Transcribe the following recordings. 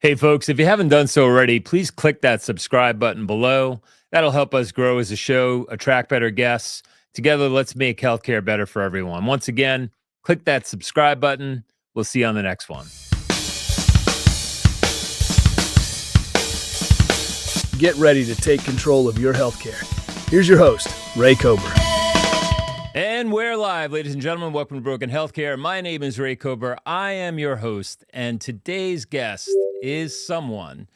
Hey, folks, if you haven't done so already, please click that subscribe button below. That'll help us grow as a show, attract better guests. Together, let's make healthcare better for everyone. Once again, click that subscribe button. We'll see you on the next one. Get ready to take control of your healthcare. Here's your host, Ray Kober. And we're live, ladies and gentlemen. Welcome to Broken Healthcare. My name is Ray Kober. I am your host, and today's guest is someone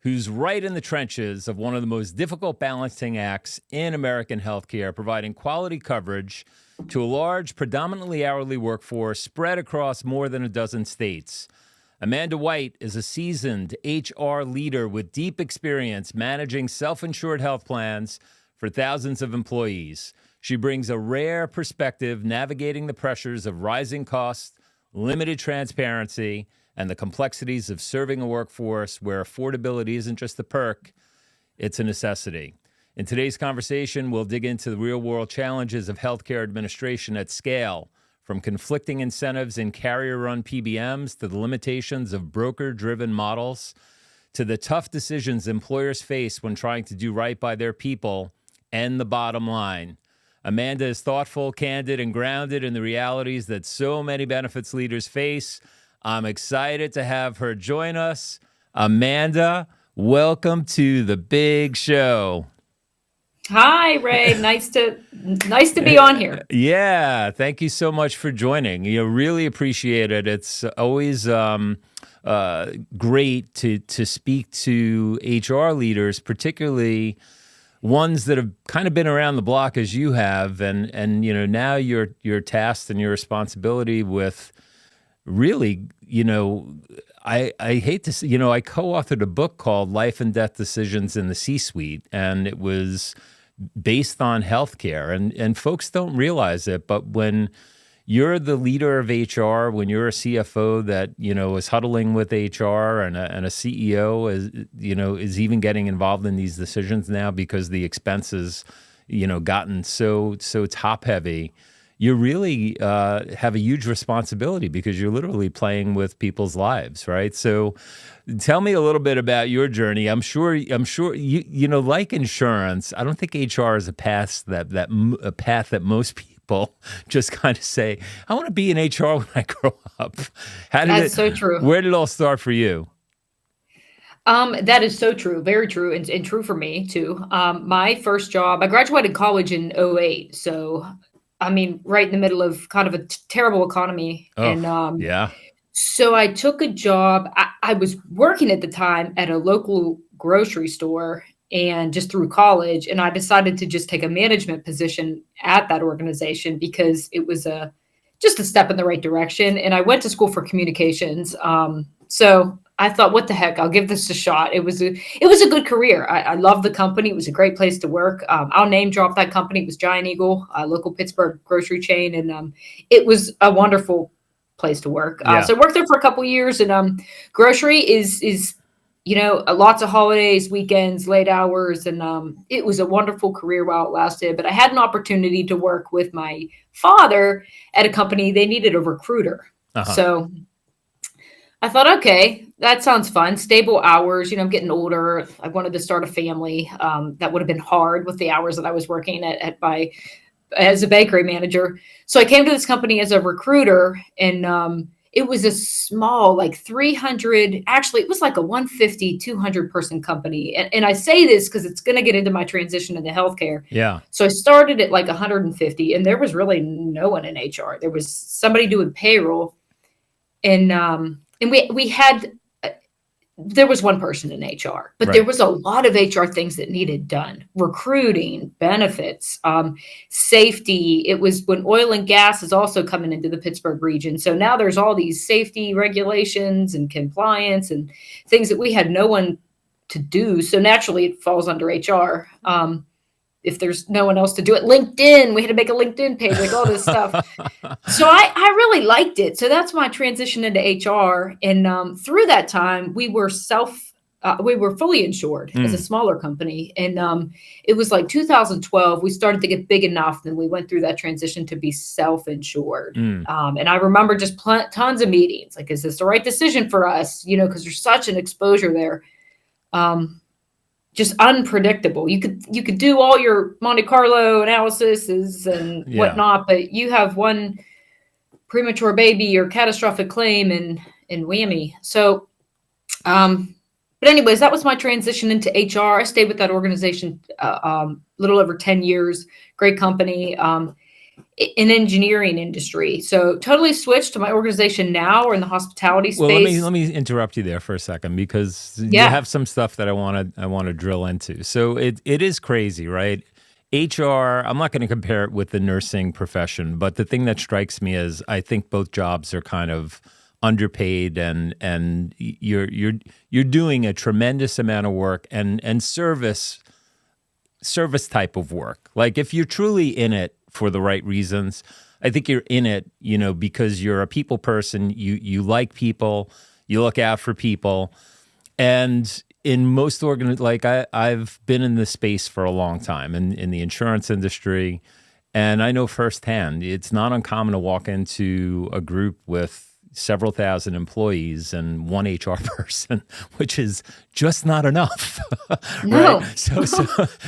who's right in the trenches of one of the most difficult balancing acts in American healthcare, providing quality coverage to a large, predominantly hourly workforce spread across more than a dozen states. Amanda White is a seasoned HR leader with deep experience managing self-insured health plans for thousands of employees. She brings a rare perspective navigating the pressures of rising costs, limited transparency, and the complexities of serving a workforce where affordability isn't just a perk, it's a necessity. In today's conversation, we'll dig into the real-world challenges of healthcare administration at scale, from conflicting incentives in carrier-run PBMs to the limitations of broker-driven models, to the tough decisions employers face when trying to do right by their people and the bottom line. Amanda is thoughtful, candid, and grounded in the realities that so many benefits leaders face. I'm excited to have her join us. Amanda, welcome to the big show. Hi, Ray. Nice to be on here. Yeah, thank you so much for joining. Really appreciate it. It's always great to speak to HR leaders, particularly ones that have kind of been around the block as you have, and now you're tasked and your responsibility with really, I hate to say, I co-authored a book called Life and Death Decisions in the C-Suite, and it was based on healthcare, and folks don't realize it, but when you're the leader of HR, when you're a CFO that, is huddling with HR and a CEO is even getting involved in these decisions now because the expenses, gotten so top heavy, you really have a huge responsibility because you're literally playing with people's lives, right? So tell me a little bit about your journey. I'm sure you like insurance, I don't think HR is a path that most people just kind of say, I want to be in HR when I grow up. That's so true. Where did it all start for you? That is so true. Very true. And true for me too. My first job, I graduated college in 2008. So, right in the middle of kind of a terrible economy. Oh, and yeah. So I took a job. I was working at the time at a local grocery store and just through college. And I decided to just take a management position at that organization because it was just a step in the right direction. And I went to school for communications. So I thought, what the heck, I'll give this a shot. It was a good career. I loved the company. It was a great place to work. I'll name drop that company. It was Giant Eagle, a local Pittsburgh grocery chain. And it was a wonderful place to work. So I worked there for a couple of years, and grocery is lots of holidays, weekends, late hours. And it was a wonderful career while it lasted. But I had an opportunity to work with my father at a company. They needed a recruiter. Uh-huh. So I thought, okay, that sounds fun. Stable hours, I'm getting older. I wanted to start a family. That would have been hard with the hours that I was working as a bakery manager. So I came to this company as a recruiter, and it was a small, 300, actually it was like a 150, 200 person company. And I say this because it's going to get into my transition into healthcare. Yeah. So I started at 150, and there was really no one in HR. There was somebody doing payroll, and we had, there was one person in HR, but There was a lot of HR things that needed done. Recruiting, benefits, safety. It was when oil and gas is also coming into the Pittsburgh region. So now there's all these safety regulations and compliance and things that we had no one to do. So naturally it falls under HR. If there's no one else to do it, LinkedIn, we had to make a LinkedIn page, all this stuff. So I really liked it. So that's my transition into HR. And through that time, we were we were fully insured as a smaller company. And it was like 2012, we started to get big enough. Then we went through that transition to be self-insured. And I remember just tons of meetings. Like, is this the right decision for us? Because there's such an exposure there. Just unpredictable. You could do all your Monte Carlo analyses and whatnot, but you have one premature baby or catastrophic claim and whammy. So, but anyways, that was my transition into HR. I stayed with that organization a little over 10 years. Great company, in engineering industry. So totally switched to my organization now. We're in the hospitality space. Well, let me interrupt you there for a second, because you have some stuff that I want to drill into. So it is crazy, right? HR, I'm not going to compare it with the nursing profession, but the thing that strikes me is I think both jobs are kind of underpaid, and you're doing a tremendous amount of work and service type of work. Like, if you're truly in it for the right reasons, I think you're in it, because you're a people person, you like people, you look out for people. And in most I've been in this space for a long time in the insurance industry, and I know firsthand, it's not uncommon to walk into a group with several thousand employees and one HR person, which is just not enough. No. Right?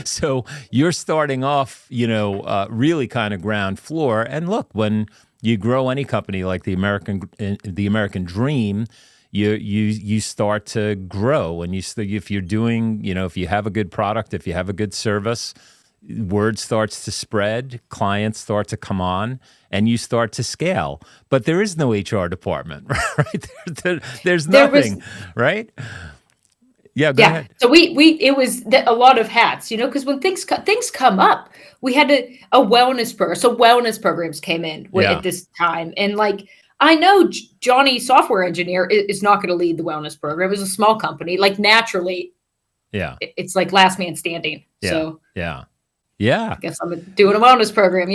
So you're starting off, really kind of ground floor. And look, when you grow any company like the American dream, you start to grow, and if you're doing, if you have a good product, if you have a good service, word starts to spread, clients start to come on, and you start to scale. But there is no HR department, right? There's nothing, right? Yeah, go ahead. So it was a lot of hats, because when things come up, we had a wellness program. So wellness programs came in at this time, and like, I know Johnny, software engineer, is not going to lead the wellness program. It was a small company, like, naturally. Yeah, it's like last man standing. Yeah. So yeah. I guess I'm doing a wellness program,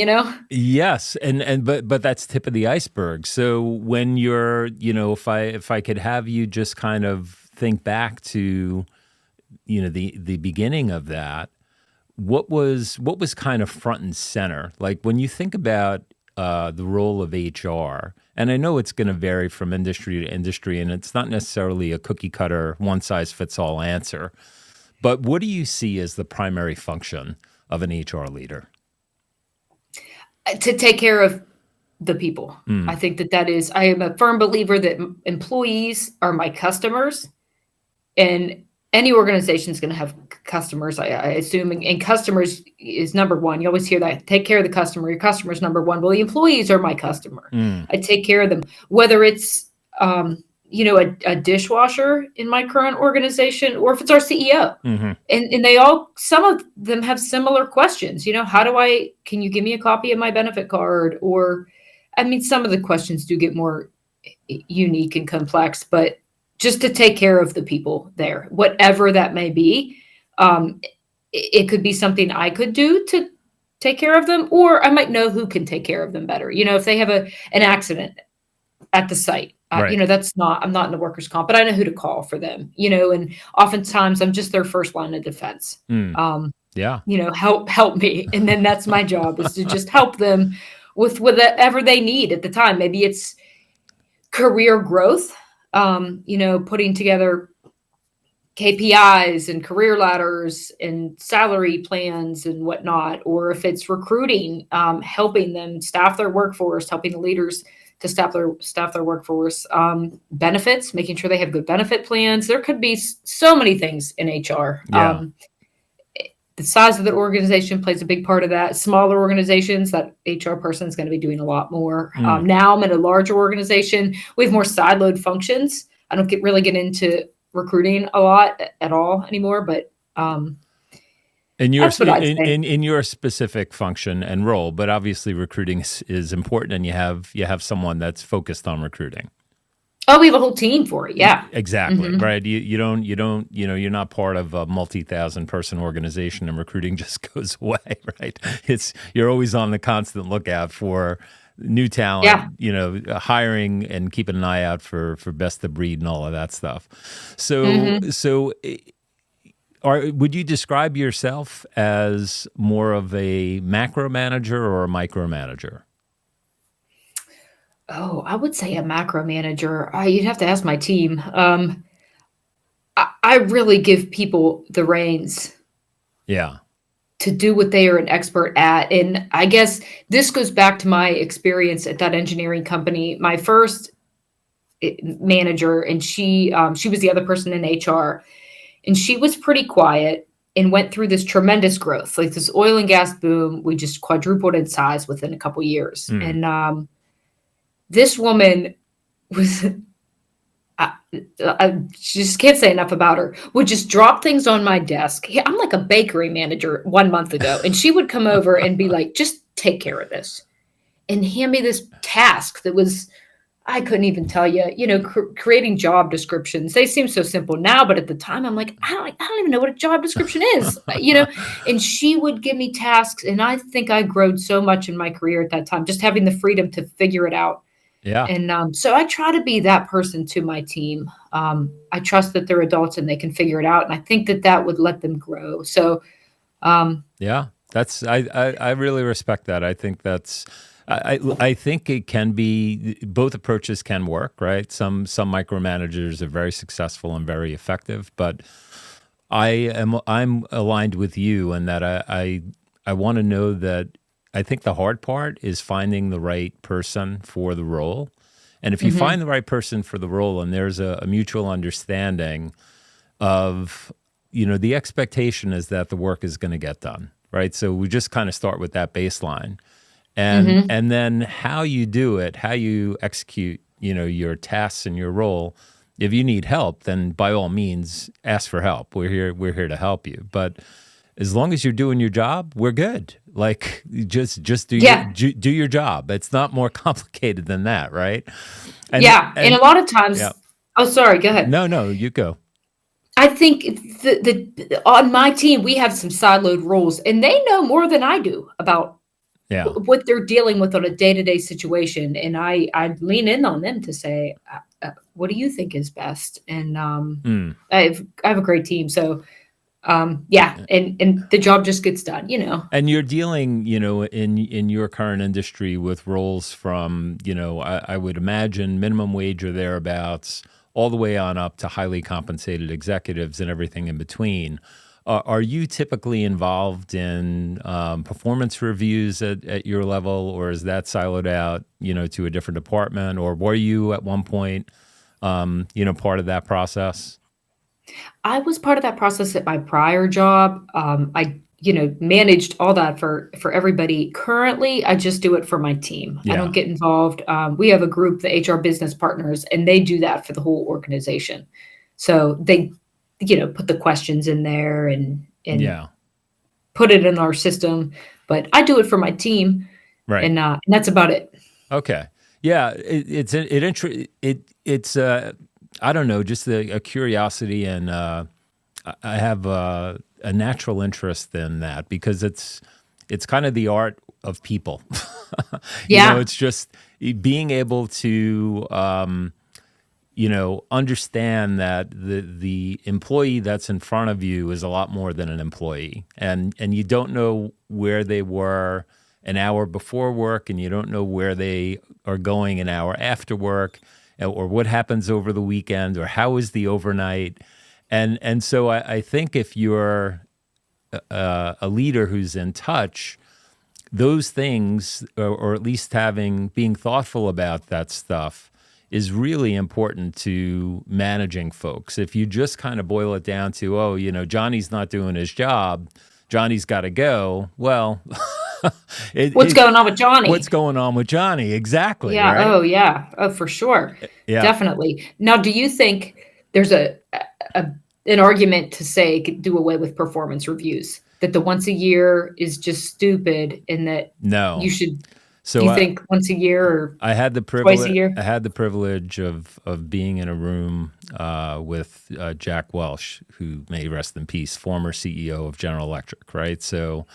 Yes, but that's tip of the iceberg. So when you're, if I could have you just kind of think back to, the beginning of that, what was kind of front and center? Like, when you think about the role of HR, and I know it's going to vary from industry to industry, and it's not necessarily a cookie cutter, one size fits all answer. But what do you see as the primary function of an HR leader? To take care of the people. I think I am a firm believer that employees are my customers, and any organization is going to have customers, I assume, and customers is number one. You always hear that. Take care of the customer. Your customer is number one. Well, the employees are my customer. I take care of them, whether it's, a dishwasher in my current organization, or if it's our CEO. And some of them have similar questions. Can you give me a copy of my benefit card? Or, some of the questions do get more unique and complex, but just to take care of the people there, whatever that may be. It could be something I could do to take care of them, or I might know who can take care of them better. If they have an accident at the site, right. I'm not in the workers' comp, but I know who to call for them, and oftentimes I'm just their first line of defense. Help me. And then that's my job, is to just help them with whatever they need at the time. Maybe it's career growth, putting together KPIs and career ladders and salary plans and whatnot, or if it's recruiting, helping them staff their workforce, helping the leaders to staff their workforce, benefits, making sure they have good benefit plans. There could be so many things in HR. The size of the organization plays a big part of that. Smaller organizations, that HR person is going to be doing a lot more. Now I'm in a larger organization. We have more siloed functions. I don't really get into recruiting a lot at all anymore, but in your specific function and role, but obviously recruiting is important, and you have someone that's focused on recruiting. Oh, we have a whole team for it. Yeah, exactly. Right. You're not part of a multi-thousand person organization, and recruiting just goes away. Right. You're always on the constant lookout for new talent, Yeah. hiring and keeping an eye out for best of breed and all of that stuff. So, Hmm. would you describe yourself as more of a macro manager or a micro manager? Oh, I would say a macro manager. You'd have to ask my team. I really give people the reins Yeah. to do what they are an expert at. And I guess this goes back to my experience at that engineering company. My first manager, and she was the other person in HR, and she was pretty quiet and went through this tremendous growth, like this oil and gas boom. We just quadrupled in size within a couple years, Mm. and this woman was. I just can't say enough about her. Would just drop things on my desk. I'm like a bakery manager 1 month ago, and she would come over and be like, "Just take care of this," and hand me this task that was I couldn't even tell you. Creating job descriptions. They seem so simple now, but at the time, I'm like, I don't even know what a job description is. And she would give me tasks, and I think I growed so much in my career at that time, just having the freedom to figure it out. Yeah. And so I try to be that person to my team. I trust that they're adults and they can figure it out. And I think that would let them grow. So, Yeah, I really respect that. I think I think it can be both approaches can work, right? Some micromanagers are very successful and very effective, but I'm aligned with you in that I want to know that I think the hard part is finding the right person for the role. And if you mhm, find the right person for the role and there's a mutual understanding of, the expectation is that the work is going to get done, right? So we just kind of start with that baseline. And mhm. and then how you do it, how you execute, your tasks and your role. If you need help, then by all means ask for help. We're here to help you. But as long as you're doing your job, we're good. Like just Yeah, do your job. It's not more complicated than that, right? And yeah. And a and lot of yeah. times, oh, sorry, go ahead. No, you go. I think on my team, we have some siloed roles, and they know more than I do about Yeah. what they're dealing with on a day-to-day situation. And I lean in on them to say, what do you think is best? And Mm. I have a great team. So yeah, and the job just gets done. And you're dealing, in your current industry with roles from, I would imagine minimum wage or thereabouts, all the way on up to highly compensated executives and everything in between. Are you typically involved in performance reviews at your level, or is that siloed out, to a different department? Or were you at one point, part of that process? I was part of that process at my prior job. I managed all that for everybody. Currently, I just do it for my team. I don't Yeah. get involved. We have a group, the HR business partners, and they do that for the whole organization. So they put the questions in there and Yeah. put it in our system. But I do it for my team, Right. and that's about it. Okay. Yeah, it's I don't know, just a curiosity, and I have a natural interest in that because it's kind of the art of people. Yeah, It's just being able to understand that the employee that's in front of you is a lot more than an employee, and you don't know where they were an hour before work, and you don't know where they are going an hour after work, or what happens over the weekend, or how is the overnight, and so I think if you're a leader who's in touch, those things, or at least being thoughtful about that stuff, is really important to managing folks. If you just kind of boil it down to, oh, Johnny's not doing his job, Johnny's got to go. Well, what's going on with Johnny? what's going on with Johnny? Exactly, Yeah. right? Oh, yeah. Oh, for sure. Yeah. Definitely. Now, do you think there's a an argument to say do away with performance reviews? That the once a year is just stupid, and that you No. should. Do So you think once a year or I had the twice a privilege. year? I had the privilege of being in a room with Jack Welch, who may rest in peace, former CEO of General Electric. Right. So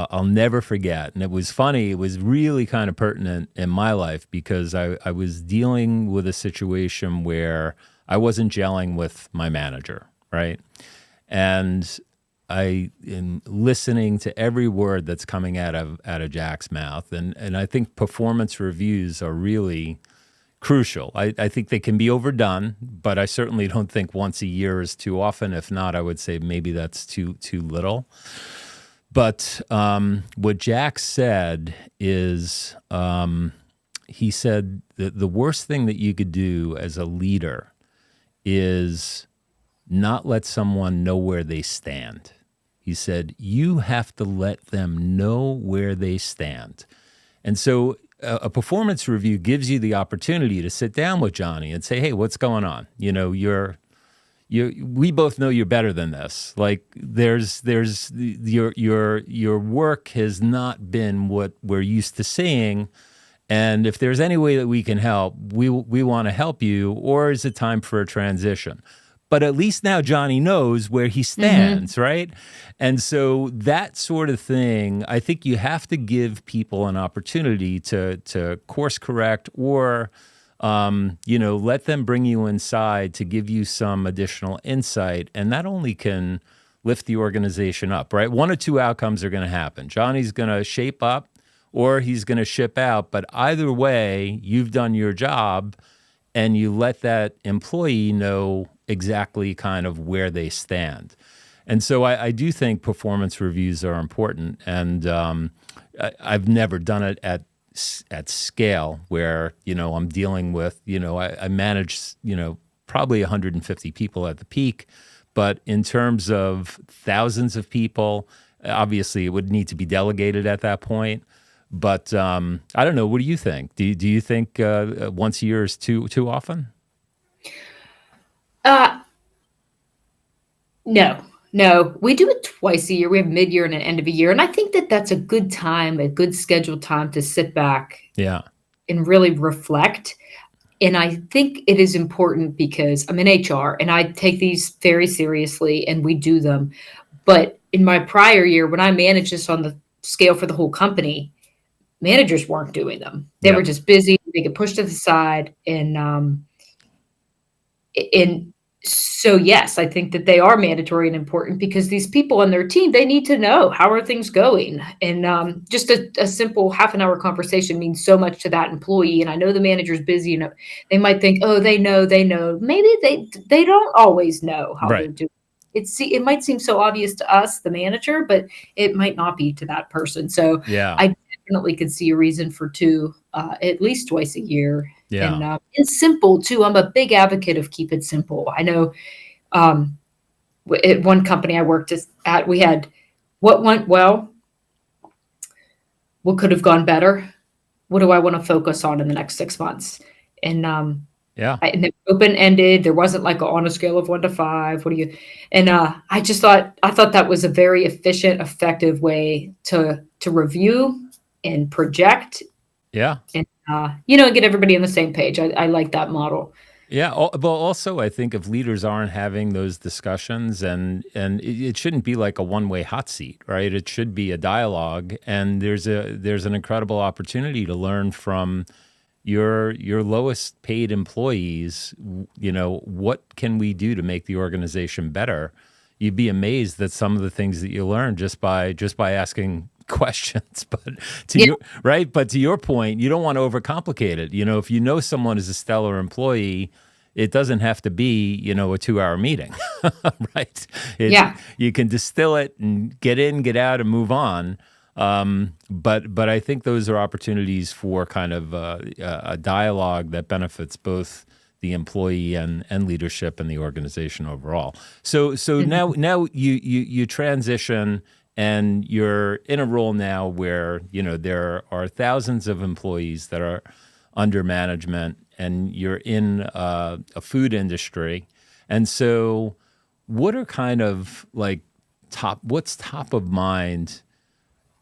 I'll never forget. And it was funny. It was really kind of pertinent in my life because I was dealing with a situation where I wasn't gelling with my manager, right? And I am listening to every word that's coming out of Jack's mouth. And I think performance reviews are really crucial. I think they can be overdone, but I certainly don't think once a year is too often. If not, I would say maybe that's too little. But what Jack said is, he said that the worst thing that you could do as a leader is not let someone know where they stand. He said, you have to let them know where they stand. And so a performance review gives you the opportunity to sit down with Johnny and say, hey, what's going on? You know, we both know you're better than this. Like your work has not been what we're used to seeing. And if there's any way that we can help, we want to help you, or is it time for a transition? But at least now Johnny knows where he stands, right? And so that sort of thing, I think you have to give people an opportunity to course correct or, let them bring you inside to give you some additional insight. And that only can lift the organization up, right? One or two outcomes are going to happen. Johnny's going to shape up or he's going to ship out. But either way, you've done your job and you let that employee know exactly kind of where they stand. And so I do think performance reviews are important. And I've never done it at scale where, I'm dealing with, I manage, probably 150 people at the peak. But in terms of thousands of people, obviously it would need to be delegated at that point. But I don't know. What do you think? Do you think once a year is too often? No, we do it twice a year. We have mid-year and an end of a year. And I think that that's a good time, a good scheduled time to sit back and really reflect. And I think it is important because I'm in HR and I take these very seriously and we do them. But in my prior year, when I managed this on the scale for the whole company, managers weren't doing them. They were just busy. They get pushed to the side. And so, yes, I think that they are mandatory and important because these people on their team, they need to know how are things going. And just a simple half an hour conversation means so much to that employee. And I know the manager's busy. They might think, oh, they know. Maybe they don't always know how they're doing. It might seem so obvious to us, the manager, but it might not be to that person. So I definitely could see a reason for two, at least twice a year. Yeah. And simple too. I'm a big advocate of keep it simple. I know at one company I worked at, we had what went well, what could have gone better, what do I want to focus on in the next 6 months? And and it open-ended. There wasn't like on a scale of 1 to 5. What do you? And I thought that was a very efficient, effective way to review and project. Yeah. And get everybody on the same page. I like that model. Yeah. But also, I think if leaders aren't having those discussions, and it shouldn't be like a one-way hot seat, right? It should be a dialogue, and there's an incredible opportunity to learn from your lowest paid employees. What can we do to make the organization better? You'd be amazed at some of the things that you learn just by asking questions. But to your point, you don't want to overcomplicate it. If you know someone is a stellar employee, it doesn't have to be, a 2-hour meeting, right? You can distill it and get in, get out, and move on. But I think those are opportunities for kind of a dialogue that benefits both the employee and leadership and the organization overall. So now you transition and you're in a role now where there are thousands of employees that are under management, and you're in a food industry. And so, what are kind of like what's top of mind?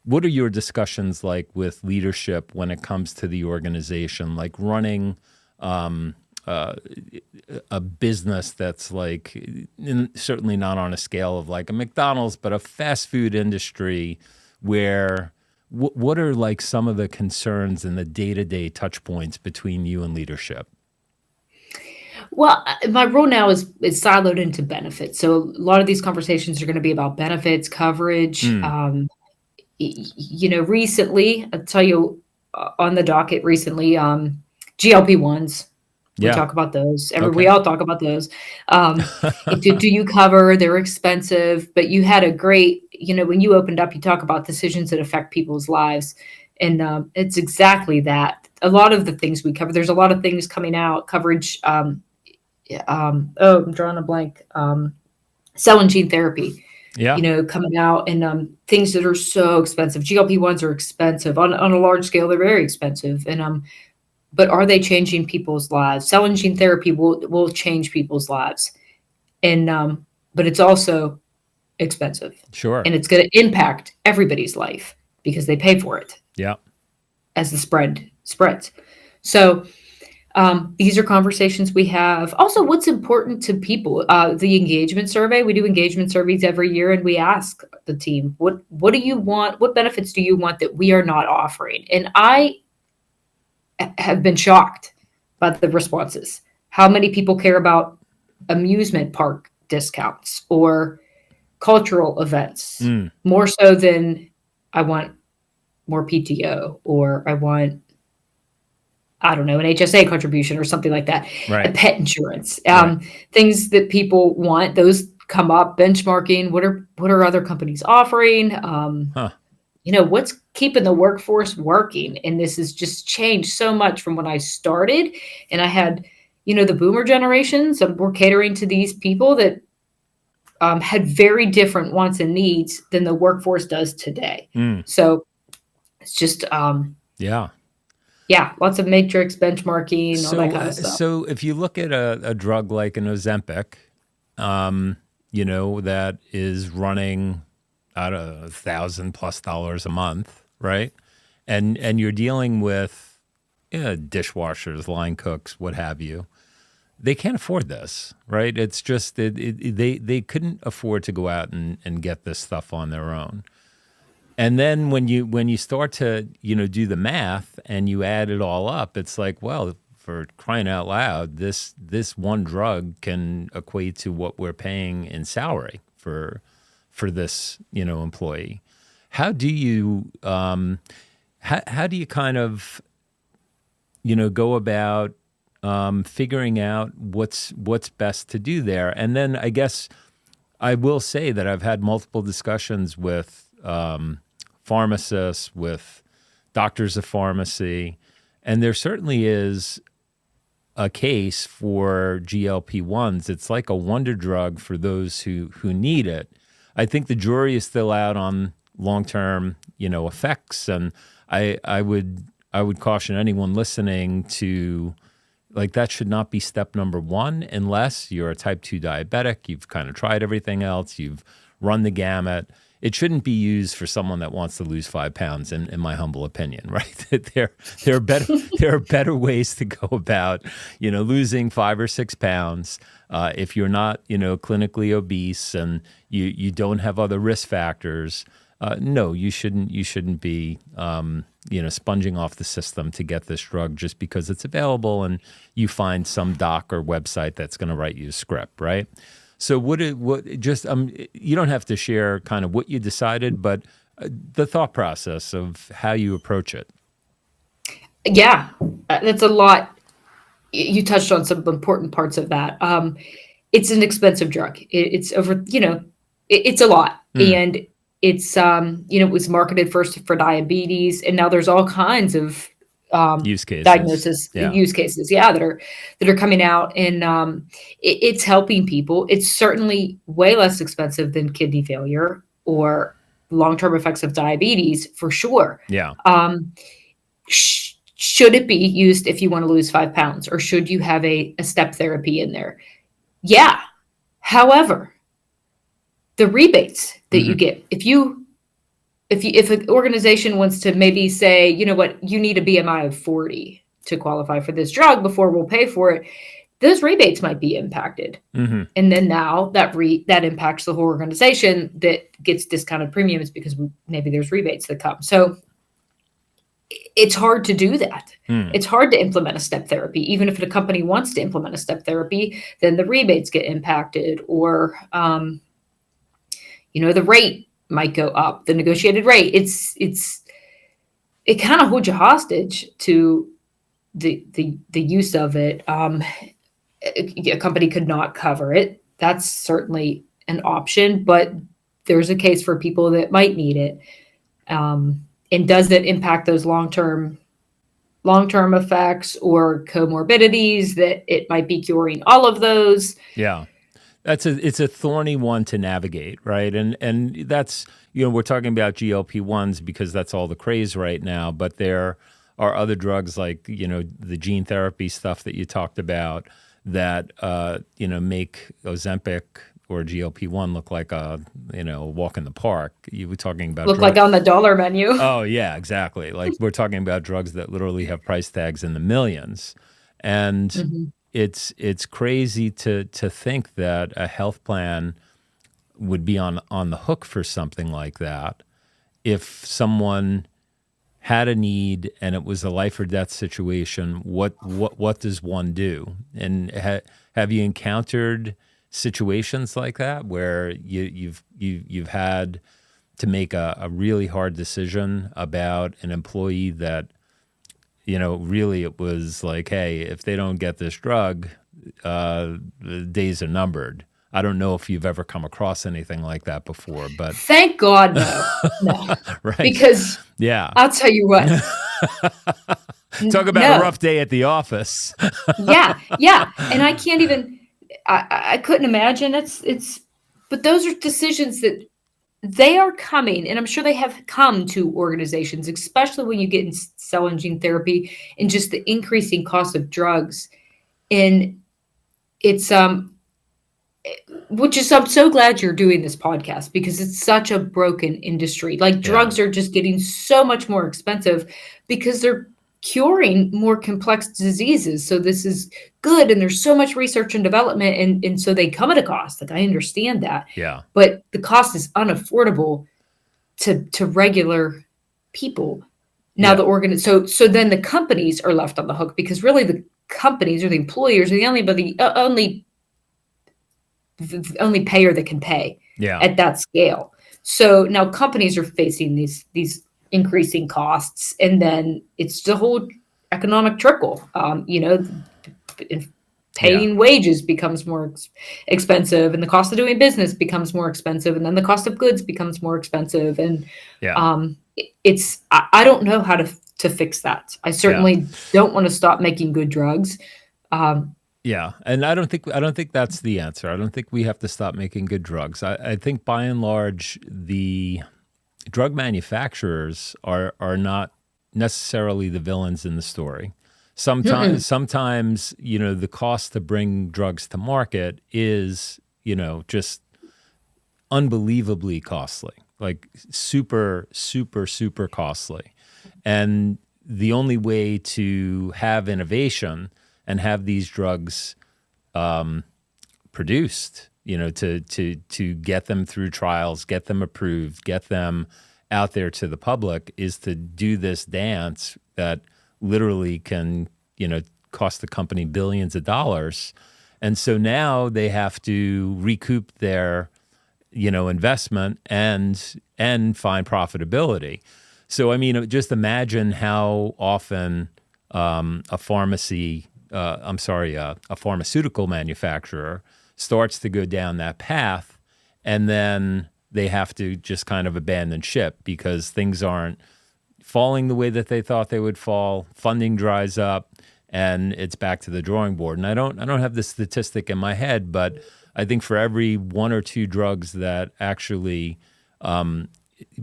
What are your discussions like with leadership when it comes to the organization, like running a business that's like certainly not on a scale of like a McDonald's, but a fast food industry where what are like some of the concerns and the day-to-day touch points between you and leadership? Well, my role now is siloed into benefits. So a lot of these conversations are going to be about benefits, coverage. Mm, Recently, I'll tell you on the docket recently, GLP-1s. We yeah. talk about those. We Okay. all talk about those. Do you cover? They're expensive, but you had a great, when you opened up, you talk about decisions that affect people's lives. And it's exactly that. A lot of the things we cover, there's a lot of things coming out, coverage. I'm drawing a blank. Cell and gene therapy, Yeah. coming out, and things that are so expensive. GLP-1s are expensive on a large scale. They're very expensive. And but are they changing people's lives? Cell and gene therapy will change people's lives. And but it's also expensive. Sure. And it's going to impact everybody's life because they pay for it Yeah. as the spreads. So these are conversations we have. Also, what's important to people? The engagement survey. We do engagement surveys every year, and we ask the team, what do you want? What benefits do you want that we are not offering? And I have been shocked by the responses. How many people care about amusement park discounts or cultural events Mm, more so than I want more PTO, or I want, I don't know, an HSA contribution or something like that, a right. pet insurance, Right. things that people want. Those come up. Benchmarking. What are other companies offering? Huh. What's keeping the workforce working? And this has just changed so much from when I started. And I had, the boomer generations. We're catering to these people that had very different wants and needs than the workforce does today. Mm, So it's just, yeah. yeah, lots of matrix benchmarking, all that So, kind of stuff. so if you look at a drug like an Ozempic, that is running, I don't know, $1,000+ a month, right? And you're dealing with dishwashers, line cooks, what have you. They can't afford this, right? It's just they couldn't afford to go out and get this stuff on their own. And then when you start to do the math and you add it all up, it's like, well, for crying out loud, this one drug can equate to what we're paying in salary for this employee. How do you how do you kind of go about figuring out what's best to do there? And then I guess I will say that I've had multiple discussions with pharmacists, with doctors of pharmacy, and there certainly is a case for GLP-1s. It's like a wonder drug for those who need it. I think the jury is still out on long-term, effects, and I would caution anyone listening to, like, that should not be step number one unless you're a type 2 diabetic, you've kind of tried everything else, you've run the gamut. It shouldn't be used for someone that wants to lose 5 pounds, in my humble opinion, right? There are better ways to go about, losing 5 or 6 pounds. If you're not, clinically obese and you don't have other risk factors, no, you shouldn't be, sponging off the system to get this drug just because it's available and you find some doc or website that's going to write you a script, right? So you don't have to share kind of what you decided, but the thought process of how you approach it. Yeah, that's a lot. You touched on some important parts of that. It's an expensive drug. It's over, it's a lot. Mm. And it's, it was marketed first for diabetes, and now there's all kinds of Use cases. diagnosis Yeah. use cases, that are coming out, and it's helping people. It's certainly way less expensive than kidney failure or long-term effects of diabetes, for sure. Yeah. Should it be used if you want to lose 5 pounds, or should you have a step therapy in there? Yeah. However, the rebates that you get, if an organization wants to maybe say, you know what, you need a BMI of 40 to qualify for this drug before we'll pay for it, those rebates might be impacted. Mm-hmm. And then now that impacts the whole organization that gets discounted premiums because maybe there's rebates that come. So it's hard to do that. It's hard to implement a step therapy. Even if the company wants to implement a step therapy, then the rebates get impacted, or the rate might go up, the negotiated rate. It kind of holds you hostage to the use of it. A company could not cover it. That's certainly an option, but there's a case for people that might need it. And does it impact those long-term effects or comorbidities that it might be curing all of those? Yeah. It's a thorny one to navigate, right? And that's, we're talking about GLP-1s because that's all the craze right now, but there are other drugs like, the gene therapy stuff that you talked about that, make Ozempic or GLP-1 look like a walk in the park. You were talking about like on the dollar menu. Oh yeah, exactly. Like we're talking about drugs that literally have price tags in the millions. And it's crazy to think that a health plan would be on the hook for something like that if someone had a need and it was a life or death situation. What does one do? And have you encountered situations like that where you've had to make a really hard decision about an employee that really it was like, hey, if they don't get this drug, the days are numbered? I don't know if you've ever come across anything like that before, but thank God no. Right? Because I'll tell you what. Talk about a rough day at the office. yeah, and I can't even. I couldn't imagine. But those are decisions that they are coming, and I'm sure they have come to organizations, especially when you get in cell and gene therapy and just the increasing cost of drugs. And it's which is, I'm so glad you're doing this podcast because it's such a broken industry. Like drugs are just getting so much more expensive because they're curing more complex diseases. So this is good. And there's so much research and development. And so they come at a cost. Like I understand that. Yeah. But the cost is unaffordable to regular people. Now so then the companies are left on the hook because really the companies or the employers are the only payer that can pay at that scale. So now companies are facing these increasing costs, and then it's the whole economic trickle. Paying wages becomes more expensive, and the cost of doing business becomes more expensive, and then the cost of goods becomes more expensive. And I don't know how to fix that. I certainly don't want to stop making good drugs. Yeah, and I don't think that's the answer. I don't think we have to stop making good drugs. I think by and large, the drug manufacturers are not necessarily the villains in the story. Sometimes, the cost to bring drugs to market is, just unbelievably costly, like super, super, super costly. And the only way to have innovation and have these drugs produced, to get them through trials, get them approved, get them out there to the public is to do this dance that literally can, cost the company billions of dollars. And so now they have to recoup their, investment and find profitability. So, I mean, just imagine how often a pharmaceutical manufacturer starts to go down that path, and then they have to just kind of abandon ship because things aren't falling the way that they thought they would fall. Funding dries up, and it's back to the drawing board. And I don't have the statistic in my head, but I think for every one or two drugs that actually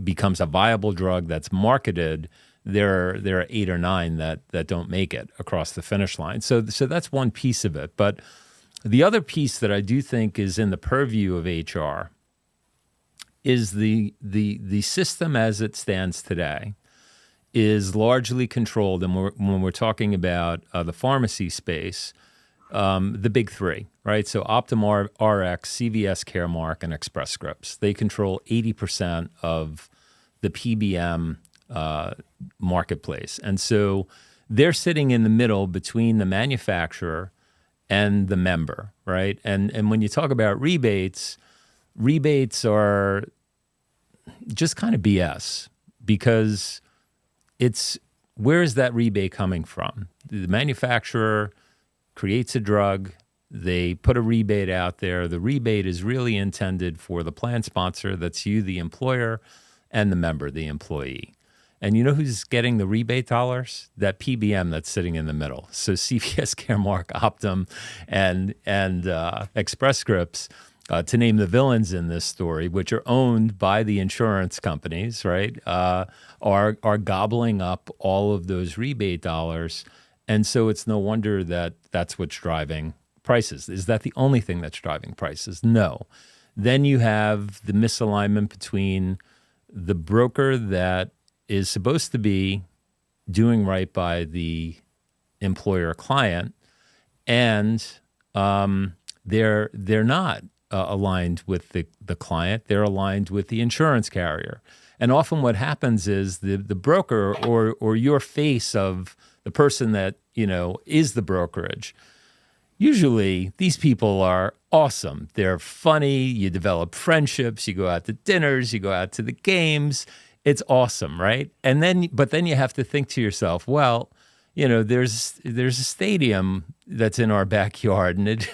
becomes a viable drug that's marketed, there are 8 or 9 that don't make it across the finish line. So that's one piece of it. But the other piece that I do think is in the purview of HR is the system as it stands today is largely controlled. And when we're talking about the pharmacy space, the big three, right? So Optum RX, CVS Caremark, and Express Scripts. They control 80% of the PBM marketplace. And so they're sitting in the middle between the manufacturer and the member, right? And when you talk about rebates are just kind of BS, because where is that rebate coming from? The manufacturer creates a drug, they put a rebate out there. The rebate is really intended for the plan sponsor, that's you, the employer, and the member, the employee. And you know who's getting the rebate dollars? That PBM that's sitting in the middle. So CVS, Caremark, Optum, and Express Scripts, to name the villains in this story, which are owned by the insurance companies, right, are gobbling up all of those rebate dollars. And so it's no wonder that that's what's driving prices. Is that the only thing that's driving prices? No. Then you have the misalignment between the broker that is supposed to be doing right by the employer client, and they're not aligned with the client. They're aligned with the insurance carrier. And often what happens is the broker or your face of the person that, is the brokerage. Usually these people are awesome. They're funny. You develop friendships. You go out to dinners. You go out to the games. It's awesome, right? But then you have to think to yourself, well, there's a stadium that's in our backyard, and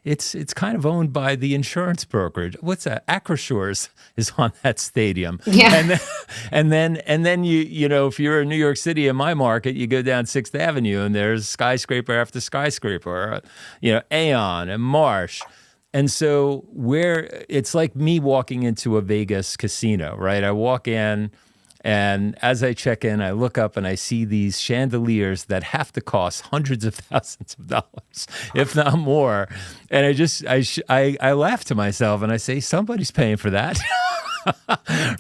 it's kind of owned by the insurance brokerage. What's that? Acroshores is on that stadium. Yeah. And then you if you're in New York City in my market, you go down 6th Avenue and there's skyscraper after skyscraper, Aon and Marsh. And so it's like me walking into a Vegas casino, right? I walk in, and as I check in, I look up and I see these chandeliers that have to cost hundreds of thousands of dollars, if not more. And I laugh to myself and I say, somebody's paying for that,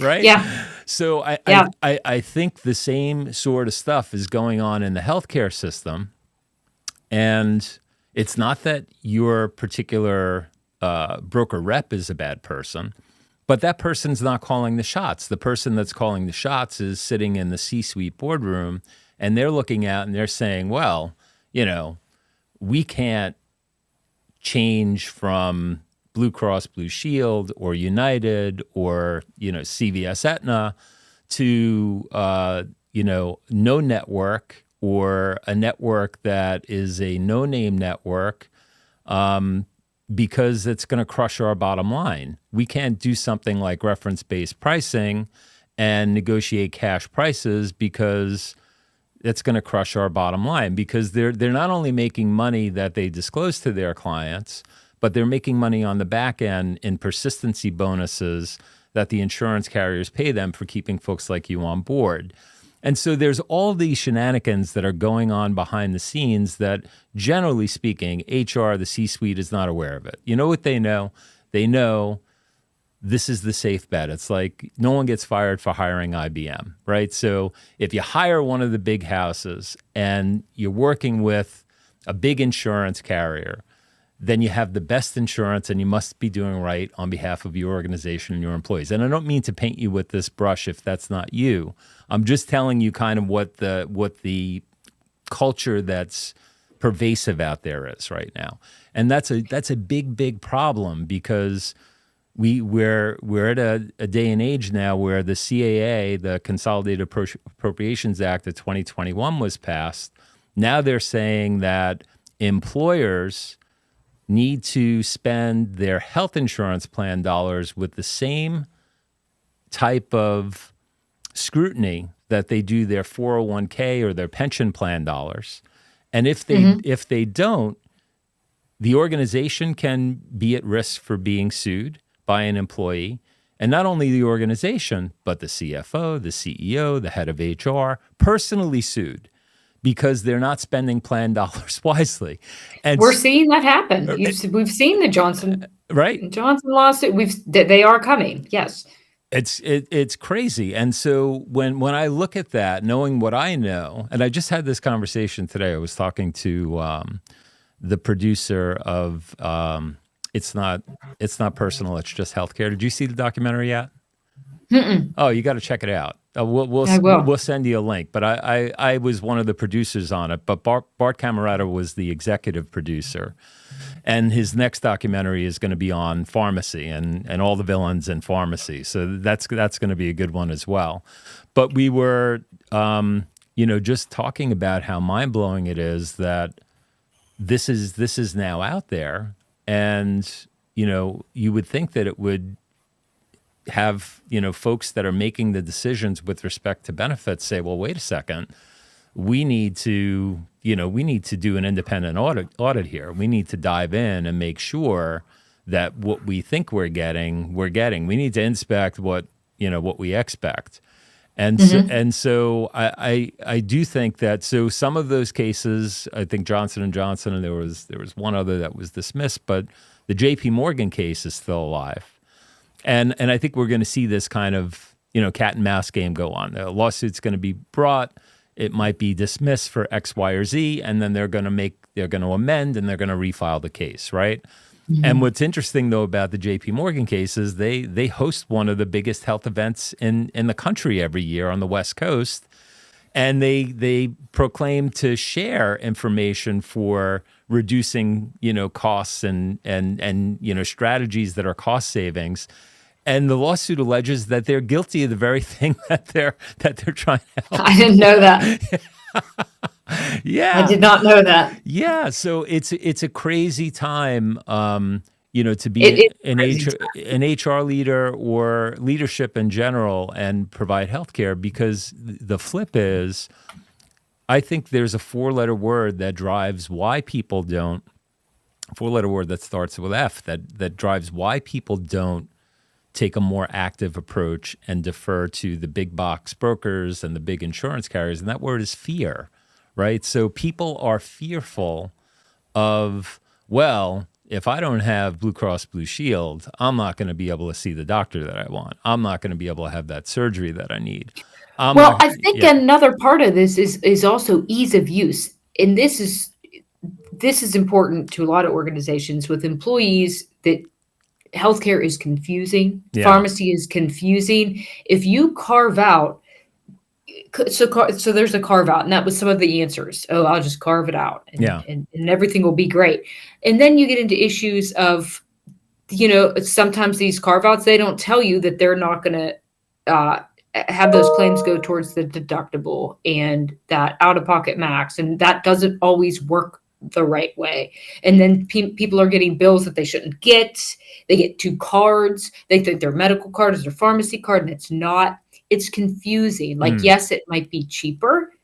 right? Yeah. So I think the same sort of stuff is going on in the healthcare system. And it's not that your particular broker rep is a bad person, but that person's not calling the shots. The person that's calling the shots is sitting in the C-suite boardroom, and they're looking out and they're saying, well, we can't change from Blue Cross Blue Shield or United or, CVS Aetna to, no network, or a network that is a no-name network, because it's going to crush our bottom line. We can't do something like reference-based pricing and negotiate cash prices, because it's going to crush our bottom line, because they're not only making money that they disclose to their clients, but they're making money on the back end in persistency bonuses that the insurance carriers pay them for keeping folks like you on board. And so there's all these shenanigans that are going on behind the scenes that, generally speaking, HR, the C-suite, is not aware of it. You know what they know? They know this is the safe bet. It's like no one gets fired for hiring IBM, right? So if you hire one of the big houses and you're working with a big insurance carrier, then you have the best insurance, and you must be doing right on behalf of your organization and your employees. And I don't mean to paint you with this brush if that's not you. I'm just telling you kind of what the culture that's pervasive out there is right now. And that's a big problem, because we're at a day and age now where the CAA, the Consolidated Appropriations Act of 2021, was passed. Now they're saying that employers need to spend their health insurance plan dollars with the same type of scrutiny that they do their 401k or their pension plan dollars. And if they don't, the organization can be at risk for being sued by an employee. And not only the organization, but the CFO, the CEO, the head of HR, personally sued, because they're not spending plan dollars wisely. And we're seeing that happen. We've seen the Johnson lawsuit. They are coming. Yes. It's crazy. And so when I look at that, knowing what I know, and I just had this conversation today, I was talking to the producer of It's Not Personal, It's Just Healthcare. Did you see the documentary yet? Mm-mm. Oh, you got to check it out. I will. We'll send you a link. But I was one of the producers on it. But Bart Camerata was the executive producer, and his next documentary is going to be on pharmacy and all the villains in pharmacy. So that's going to be a good one as well. But we were, just talking about how mind blowing it is that this is now out there, and you would think that it would have folks that are making the decisions with respect to benefits say, well, wait a second, we need to do an independent audit here. We need to dive in and make sure that what we think we're getting. We need to inspect what we expect. And so I do think that, so some of those cases, I think Johnson & Johnson, and there was one other that was dismissed, but the JP Morgan case is still alive. And I think we're going to see this kind of, cat and mouse game go on. A lawsuit's going to be brought. It might be dismissed for X, Y, or Z, and then they're going to amend and they're going to refile the case, right? Mm-hmm. And what's interesting, though, about the JP Morgan case is they host one of the biggest health events in the country every year on the West Coast. And they proclaim to share information for reducing, costs and strategies that are cost savings. And the lawsuit alleges that they're guilty of the very thing that they're trying to help. I didn't know that. Yeah, I did not know that. Yeah, so it's a crazy time, to be an HR leader or leadership in general and provide healthcare, because the flip is, I think there's a 4-letter word that drives why people don't. 4-letter word that starts with F that drives why people don't take a more active approach and defer to the big box brokers and the big insurance carriers, and that word is fear, right? So people are fearful of, well, if I don't have Blue Cross Blue Shield, I'm not going to be able to see the doctor that I want. I'm not going to be able to have that surgery that I need. I think another part of this is also ease of use. And this is important to a lot of organizations with employees, that healthcare is confusing. Yeah. Pharmacy is confusing. If you carve out, so there's a carve out, and that was some of the answers. Oh, I'll just carve it out, and everything will be great. And then you get into issues of, sometimes these carve outs, they don't tell you that they're not going to have those claims go towards the deductible and that out of pocket max, and that doesn't always work the right way. And then people are getting bills that they shouldn't get. They get 2 cards. They think their medical card is their pharmacy card, and it's not. It's confusing. Like, yes, it might be cheaper,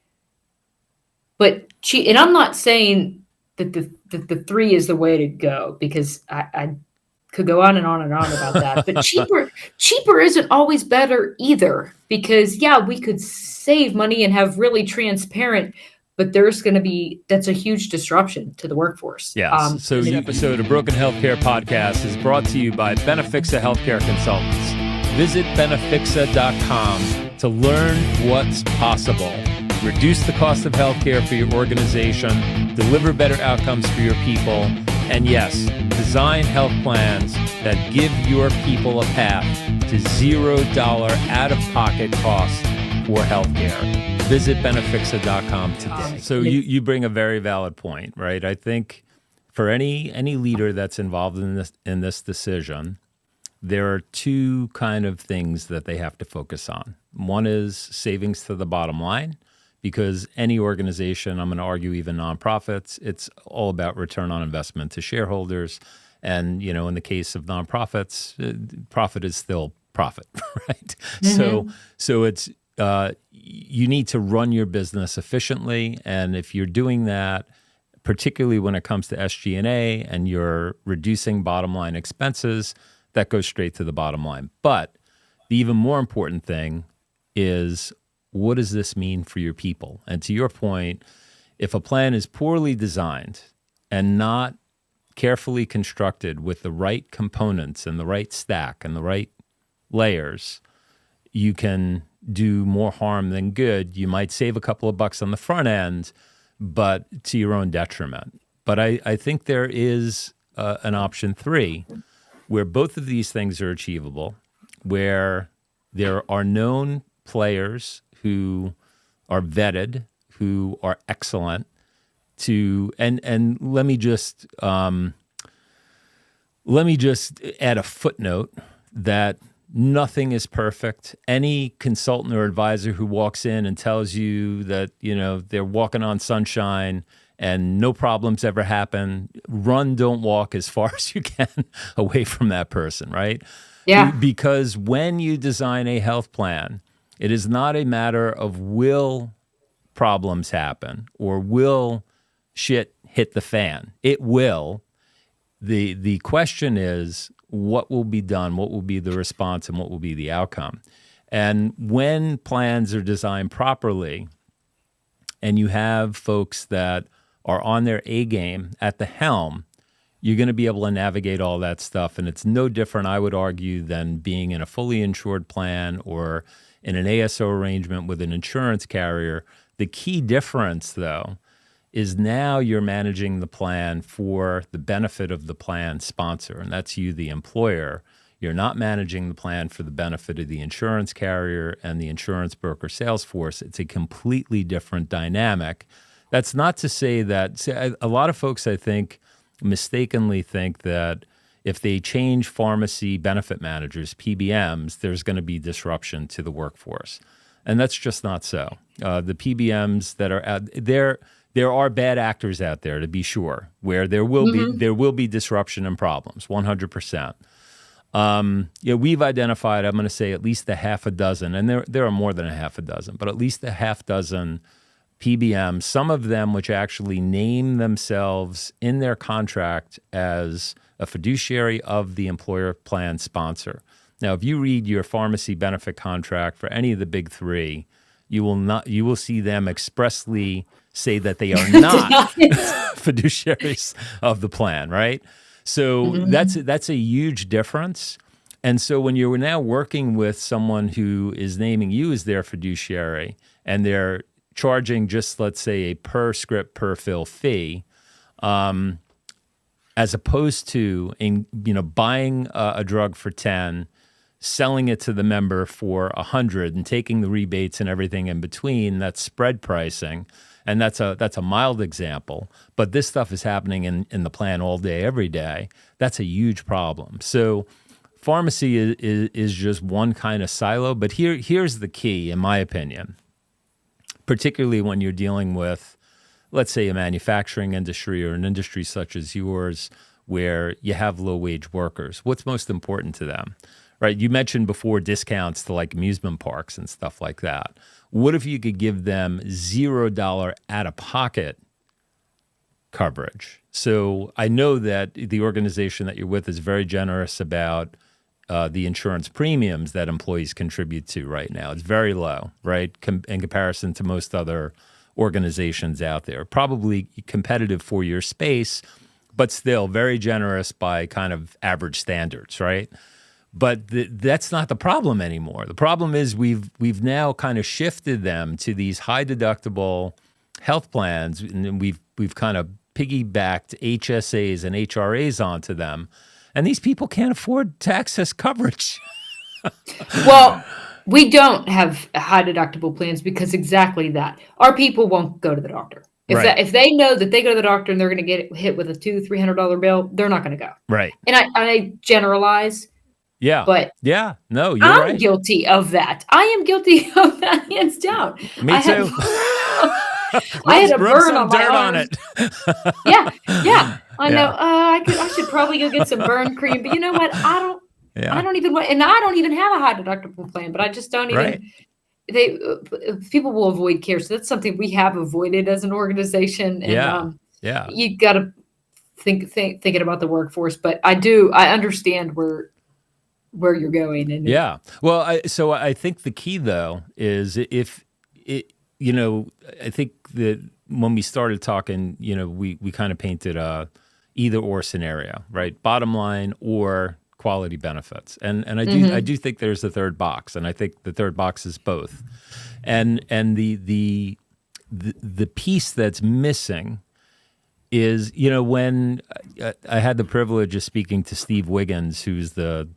but and I'm not saying that the 3 is the way to go, because I could go on and on and on about that. But cheaper isn't always better either, because we could save money and have really transparent, but that's a huge disruption to the workforce. Yes. So the episode of Broken Healthcare Podcast is brought to you by Benefixa Healthcare Consultants. Visit benefixa.com to learn what's possible. Reduce the cost of healthcare for your organization, deliver better outcomes for your people, and yes, design health plans that give your people a path to $0 out-of-pocket costs for healthcare. Visit benefixa.com today. So you bring a very valid point, right? I think for any leader that's involved in this decision, there are 2 kind of things that they have to focus on. One is savings to the bottom line, because any organization, I'm going to argue even nonprofits, it's all about return on investment to shareholders. And, in the case of nonprofits, profit is still profit, right? Mm-hmm. So it's, you need to run your business efficiently. And if you're doing that, particularly when it comes to SG&A and you're reducing bottom line expenses, that goes straight to the bottom line. But the even more important thing is, what does this mean for your people? And to your point, if a plan is poorly designed and not carefully constructed with the right components and the right stack and the right layers, you can do more harm than good. You might save a couple of bucks on the front end, but to your own detriment. But I think there is an option 3 where both of these things are achievable, where there are known players who are vetted, who are excellent and let me just add a footnote that nothing is perfect. Any consultant or advisor who walks in and tells you that, they're walking on sunshine and no problems ever happen, don't walk as far as you can away from that person, right? Yeah. Because when you design a health plan, it is not a matter of will problems happen or will shit hit the fan. It will. The question is, what will be done? What will be the response and what will be the outcome? And when plans are designed properly and you have folks that are on their A game at the helm, you're going to be able to navigate all that stuff. And it's no different, I would argue, than being in a fully insured plan or in an ASO arrangement with an insurance carrier. The key difference, though, is now you're managing the plan for the benefit of the plan sponsor, and that's you, the employer. You're not managing the plan for the benefit of the insurance carrier and the insurance broker sales force. It's a completely different dynamic. That's not to say that a lot of folks, I think, mistakenly think that if they change pharmacy benefit managers, PBMs, there's going to be disruption to the workforce. And that's just not so. The PBMs that are out there are bad actors out there, to be sure, where there will be disruption and problems, 100%. We've identified, I'm going to say, at least a half a dozen, and there are more than a half a dozen, but at least a half dozen PBMs, some of them which actually name themselves in their contract as a fiduciary of the employer plan sponsor. Now, if you read your pharmacy benefit contract for any of the big 3, you will see them expressly say that they are not fiduciaries of the plan, right? So that's a huge difference. And so when you're now working with someone who is naming you as their fiduciary and they're charging just, let's say, a per script, per fill fee, as opposed to buying a drug for 10, selling it to the member for 100 and taking the rebates and everything in between, that's spread pricing. And that's a mild example, but this stuff is happening in the plan all day, every day. That's a huge problem. So pharmacy is just one kind of silo, but here's the key, in my opinion, particularly when you're dealing with, let's say, a manufacturing industry or an industry such as yours where you have low-wage workers. What's most important to them, right? You mentioned before discounts to like amusement parks and stuff like that. What if you could give them $0 out-of-pocket coverage? So I know that the organization that you're with is very generous about the insurance premiums that employees contribute to right now. It's very low, right, in comparison to most other organizations out there. Probably competitive for your space, but still very generous by kind of average standards, right? But that's not the problem anymore. The problem is we've now kind of shifted them to these high deductible health plans, and we've kind of piggybacked HSAs and HRAs onto them, and these people can't afford to access coverage. Well, we don't have high deductible plans because exactly that. Our people won't go to the doctor. If they know that they go to the doctor and they're going to get hit with a $200-300 bill, they're not going to go. Right. And I generalize. Yeah. But yeah, no, you're I'm right. guilty of that. I am guilty of that, hands down. Me too. I had a burn on my dirt arm. on it. Yeah. I know. I should probably go get some burn cream, but you know what? I don't even want, and I don't even have a high deductible plan. But I just don't even. Right. People will avoid care, so that's something we have avoided as an organization. And you got to thinking about the workforce. But I understand where you're going. And well, I think the key though is I think that when we started talking, we kind of painted a either or scenario, right? Bottom line or quality benefits. And I do think there's a third box, and I think the third box is both. And the piece that's missing is, when I had the privilege of speaking to Steve Wiggins, who's the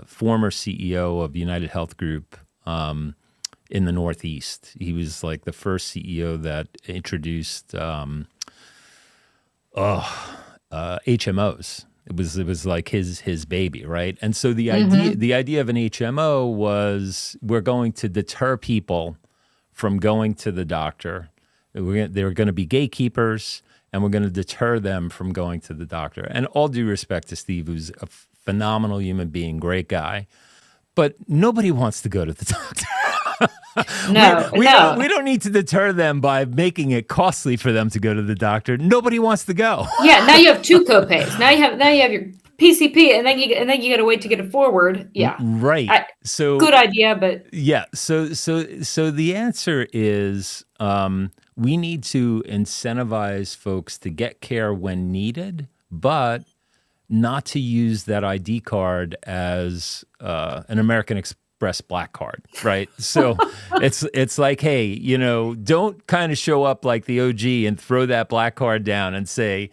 former CEO of United Health Group in the Northeast. He was like the first CEO that introduced HMOs. It was like his baby, right? And so the idea of an HMO was we're going to deter people from going to the doctor. They're going to be gatekeepers, and we're going to deter them from going to the doctor. And all due respect to Steve, who's a phenomenal human being, great guy, but nobody wants to go to the doctor. We don't need to deter them by making it costly for them to go to the doctor. Nobody wants to go. Yeah, now you have two copays. Now you have your PCP, and then you got to wait to get it forward. Yeah, right. So good idea, but yeah. So the answer is we need to incentivize folks to get care when needed, but not to use that ID card as an American Express Black card, right? So it's like, hey, don't kind of show up like the OG and throw that Black card down and say,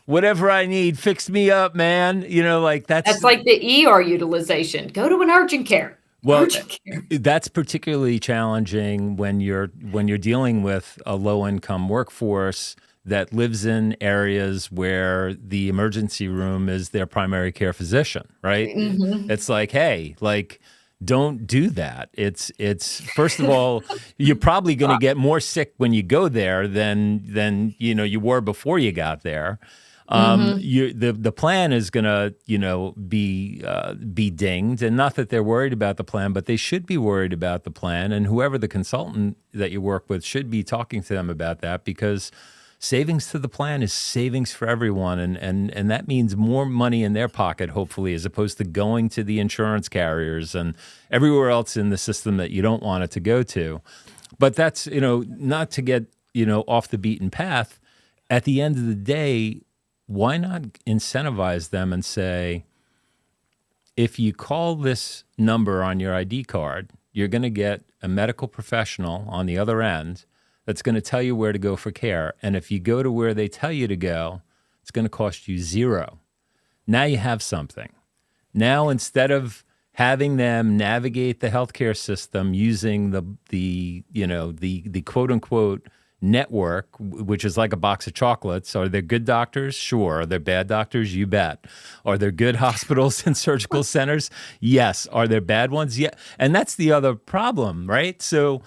whatever I need, fix me up, man. That's like the ER utilization. Go to an urgent care. Well, that's particularly challenging when you're dealing with a low-income workforce that lives in areas where the emergency room is their primary care physician, right? Mm-hmm. It's like, hey, don't do that. It's first of all, you're probably going to get more sick when you go there than you were before you got there. The plan is going to be dinged, and not that they're worried about the plan, but they should be worried about the plan, and whoever the consultant that you work with should be talking to them about that, because savings to the plan is savings for everyone, and that means more money in their pocket, hopefully, as opposed to going to the insurance carriers and everywhere else in the system that you don't want it to go to. But that's, not to get, off the beaten path. At the end of the day, why not incentivize them and say, if you call this number on your ID card, you're going to get a medical professional on the other end that's going to tell you where to go for care. And if you go to where they tell you to go, it's going to cost you $0. Now you have something. Now, instead of having them navigate the healthcare system using the quote unquote network, which is like a box of chocolates. Are there good doctors? Sure. Are there bad doctors? You bet. Are there good hospitals and surgical centers? Yes. Are there bad ones? Yeah. And that's the other problem, right? So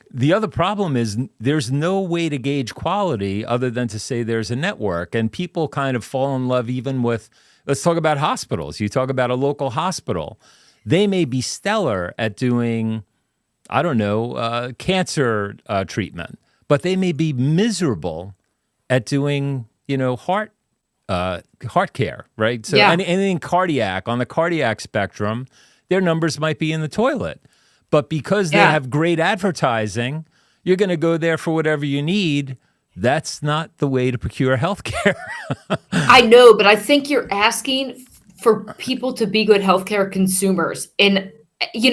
the other problem is there's no way to gauge quality other than to say there's a network. And people kind of fall in love even with, let's talk about hospitals. You talk about a local hospital. They may be stellar at doing, cancer treatment, but they may be miserable at doing, heart care, right? So anything cardiac, on the cardiac spectrum, their numbers might be in the toilet. But because they have great advertising, you're going to go there for whatever you need. That's not the way to procure healthcare. I know, but I think you're asking for people to be good healthcare consumers. And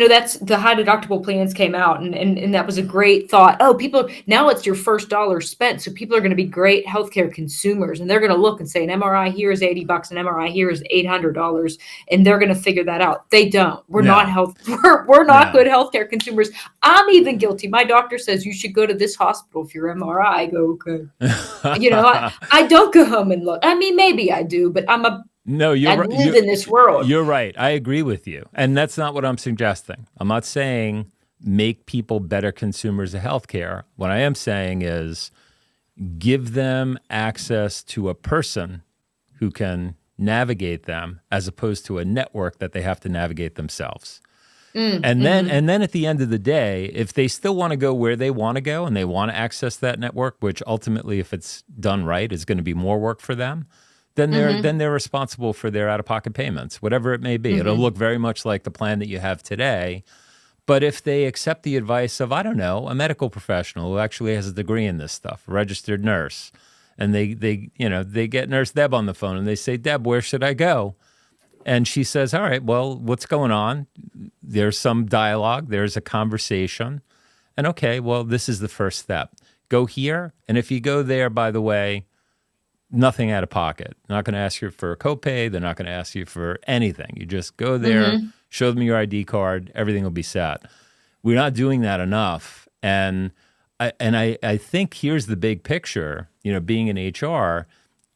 that's the high deductible plans came out, and that was a great thought. Oh, people, now it's your first dollar spent. So people are going to be great healthcare consumers, and they're going to look and say an MRI here is $80, an MRI here is $800, and they're going to figure that out. They don't. We're not good healthcare consumers. I'm even guilty. My doctor says you should go to this hospital for your MRI. I go, okay. I don't go home and look. I mean, maybe I do, but No, I live in this world. You're right. I agree with you. And that's not what I'm suggesting. I'm not saying make people better consumers of healthcare. What I am saying is give them access to a person who can navigate them as opposed to a network that they have to navigate themselves. And then at the end of the day, if they still want to go where they want to go and they want to access that network, which ultimately, if it's done right, is going to be more work for them, then they're responsible for their out-of-pocket payments, whatever it may be. It'll look very much like the plan that you have today. But if they accept the advice of, a medical professional who actually has a degree in this stuff, a registered nurse, and they get Nurse Deb on the phone and they say, Deb, where should I go? And she says, all right, well, what's going on? There's some dialogue. There's a conversation. And okay, well, this is the first step. Go here. And if you go there, by the way, nothing out of pocket. They're not going to ask you for a copay. They're not going to ask you for anything. You just go there, show them your ID card, everything will be set. We're not doing that enough. And I think here's the big picture, being in HR,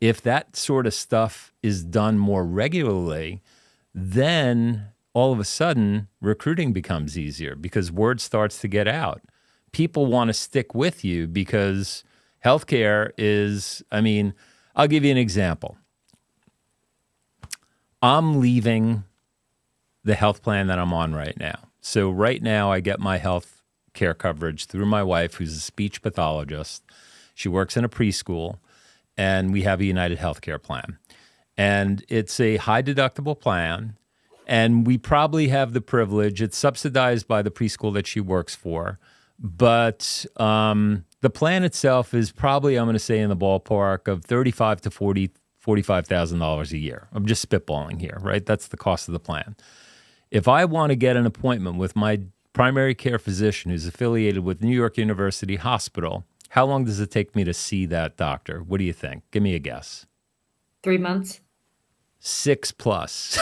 if that sort of stuff is done more regularly, then all of a sudden recruiting becomes easier because word starts to get out. People want to stick with you because healthcare is, I'll give you an example. I'm leaving the health plan that I'm on right now. So right now I get my health care coverage through my wife, who's a speech pathologist. She works in a preschool, and we have a United Healthcare plan. And it's a high deductible plan, and we probably have the privilege. It's subsidized by the preschool that she works for, but the plan itself is probably, I'm going to say, in the ballpark of $35,000 to $45,000 a year. I'm just spitballing here, right? That's the cost of the plan. If I want to get an appointment with my primary care physician who's affiliated with New York University Hospital, how long does it take me to see that doctor? What do you think? Give me a guess. 3 months. 6+.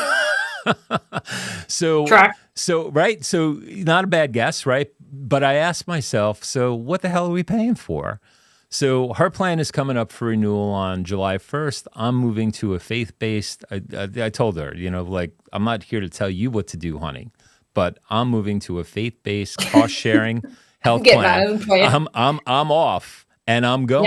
So, Track. Right. So not a bad guess, right? But I asked myself, so what the hell are we paying for? So her plan is coming up for renewal on July 1st. I'm moving to a faith-based, I told her, I'm not here to tell you what to do, honey, but I'm moving to a faith-based cost-sharing health Get plan. my own plan. I'm off, and I'm still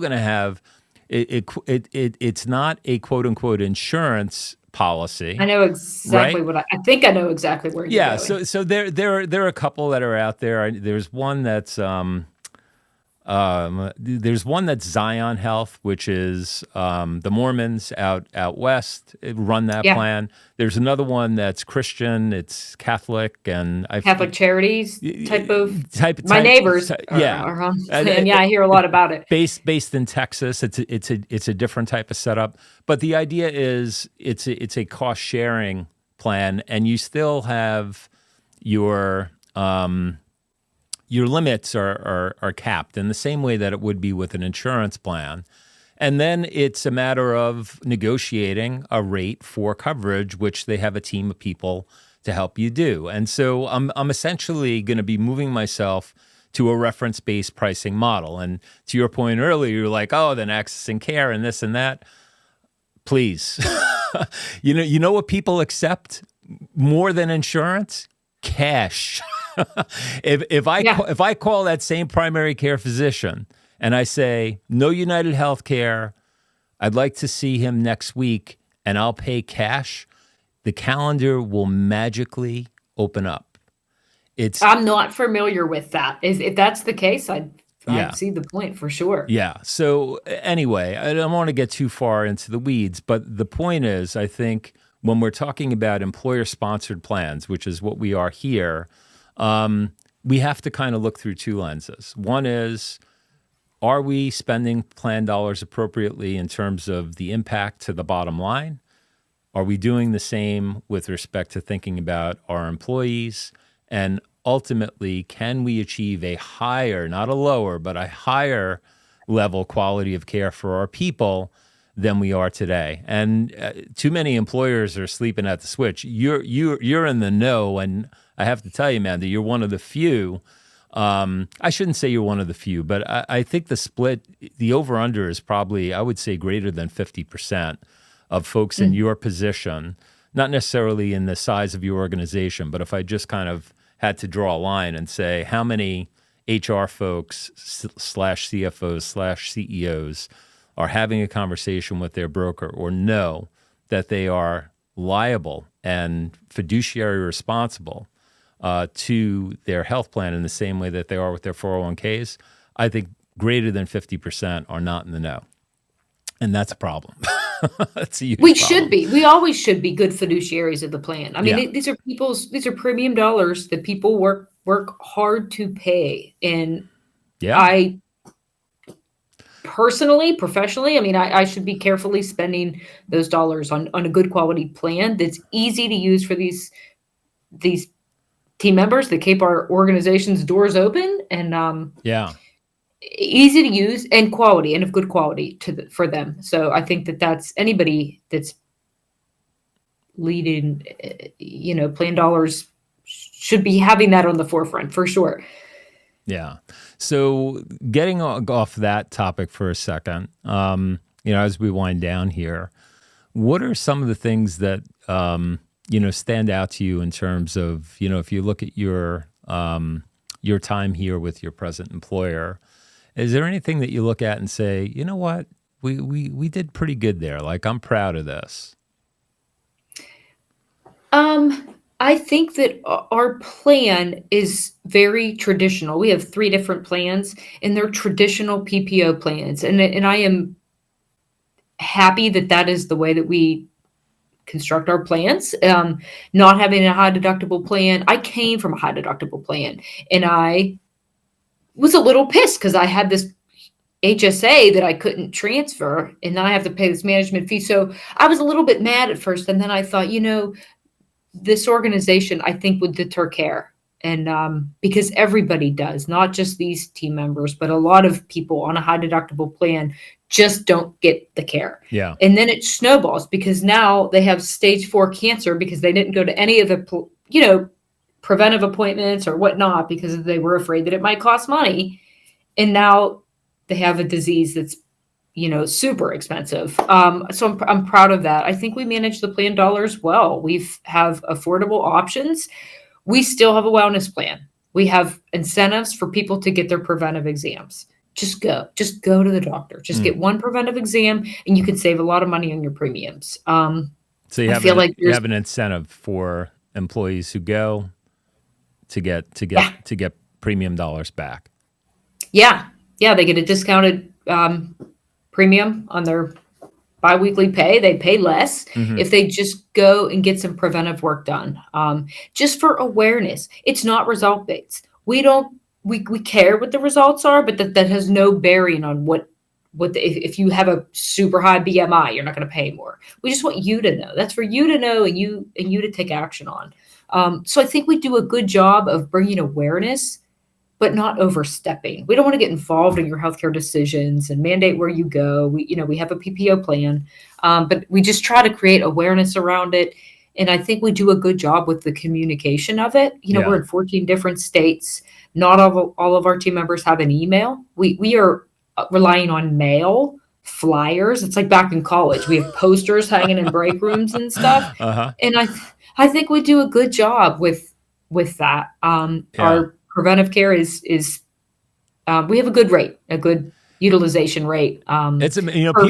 going to have, it's not a quote-unquote insurance policy. I know exactly right? I think I know exactly where you're going. So there are a couple that are out there. There's one that's Zion Health, which is the Mormons out west run that plan. There's another one that's Christian. It's Catholic, and Catholic Charities type. My neighbors are on plan. Yeah, I hear a lot about it. Based in Texas, it's a different type of setup. But the idea is it's a cost sharing plan, and you still have your limits are capped in the same way that it would be with an insurance plan. And then it's a matter of negotiating a rate for coverage, which they have a team of people to help you do. And so I'm essentially going to be moving myself to a reference-based pricing model. And to your point earlier, you're like, oh, then access and care and this and that. Please. You know what people accept more than insurance? Cash. If I call that same primary care physician and I say, no United Healthcare, I'd like to see him next week and I'll pay cash, the calendar will magically open up. I'm not familiar with that. If that's the case, I'd see the point for sure. Yeah. So anyway, I don't want to get too far into the weeds, but the point is, I think when we're talking about employer-sponsored plans, which is what we are here, we have to kind of look through two lenses. One is, are we spending plan dollars appropriately in terms of the impact to the bottom line? Are we doing the same with respect to thinking about our employees? And ultimately, can we achieve a higher, not a lower, but a higher level quality of care for our people than we are today? And too many employers are sleeping at the switch. You're in the know, and I have to tell you, man, that you're one of the few. I shouldn't say you're one of the few, but I think the split, the over-under is probably, I would say, greater than 50% of folks in your position, not necessarily in the size of your organization, but if I just kind of had to draw a line and say how many HR folks /CFOs /CEOs are having a conversation with their broker or know that they are liable and fiduciary responsible to their health plan in the same way that they are with their 401ks, I think greater than 50% are not in the know. And that's a problem. That's a huge problem. Should be. We always should be good fiduciaries of the plan. I mean, these are premium dollars that people work hard to pay. And I personally, professionally, I mean, I should be carefully spending those dollars on a good quality plan that's easy to use for these team members that keep our organization's doors open. And easy to use and quality and of good quality for them. So I think that's anybody that's leading, plan dollars should be having that on the forefront for sure. Yeah. So getting off that topic for a second, as we wind down here, what are some of the things that, stand out to you in terms of, if you look at your time here with your present employer, is there anything that you look at and say, you know what, we did pretty good there. Like, I'm proud of this. I think that our plan is very traditional. We have 3 different plans, and they're traditional PPO plans. And I am happy that that is the way that we construct our plans. Not having a high deductible plan. I came from a high deductible plan, and I was a little pissed because I had this HSA that I couldn't transfer, and then I have to pay this management fee. So I was a little bit mad at first, and then I thought, this organization, I think, would deter care. And because everybody does, not just these team members, but a lot of people on a high deductible plan just don't get the care. Yeah. And then it snowballs because now they have stage 4 cancer because they didn't go to any of the, preventive appointments or whatnot because they were afraid that it might cost money. And now they have a disease that's super expensive. So I'm proud of that. I think we manage the plan dollars well. We have affordable options. We still have a wellness plan. We have incentives for people to get their preventive exams. Just go to the doctor. Just get one preventive exam, and you can save a lot of money on your premiums. So you have an incentive for employees who go to get premium dollars back. Yeah, they get a discounted premium on their biweekly pay. They pay less if they just go and get some preventive work done. Just for awareness. It's not result based. We care what the results are, but that has no bearing on if you have a super high BMI, you're not going to pay more. We just want you to know. That's for you to know and you to take action on. So I think we do a good job of bringing awareness, but not overstepping. We don't want to get involved in your healthcare decisions and mandate where you go. We have a PPO plan, but we just try to create awareness around it. And I think we do a good job with the communication of it. We're in 14 different states. Not all of our team members have an email. We are relying on mail, flyers. It's like back in college. We have posters hanging in break rooms and stuff. And I think we do a good job with that. Our preventive care is we have a good utilization rate.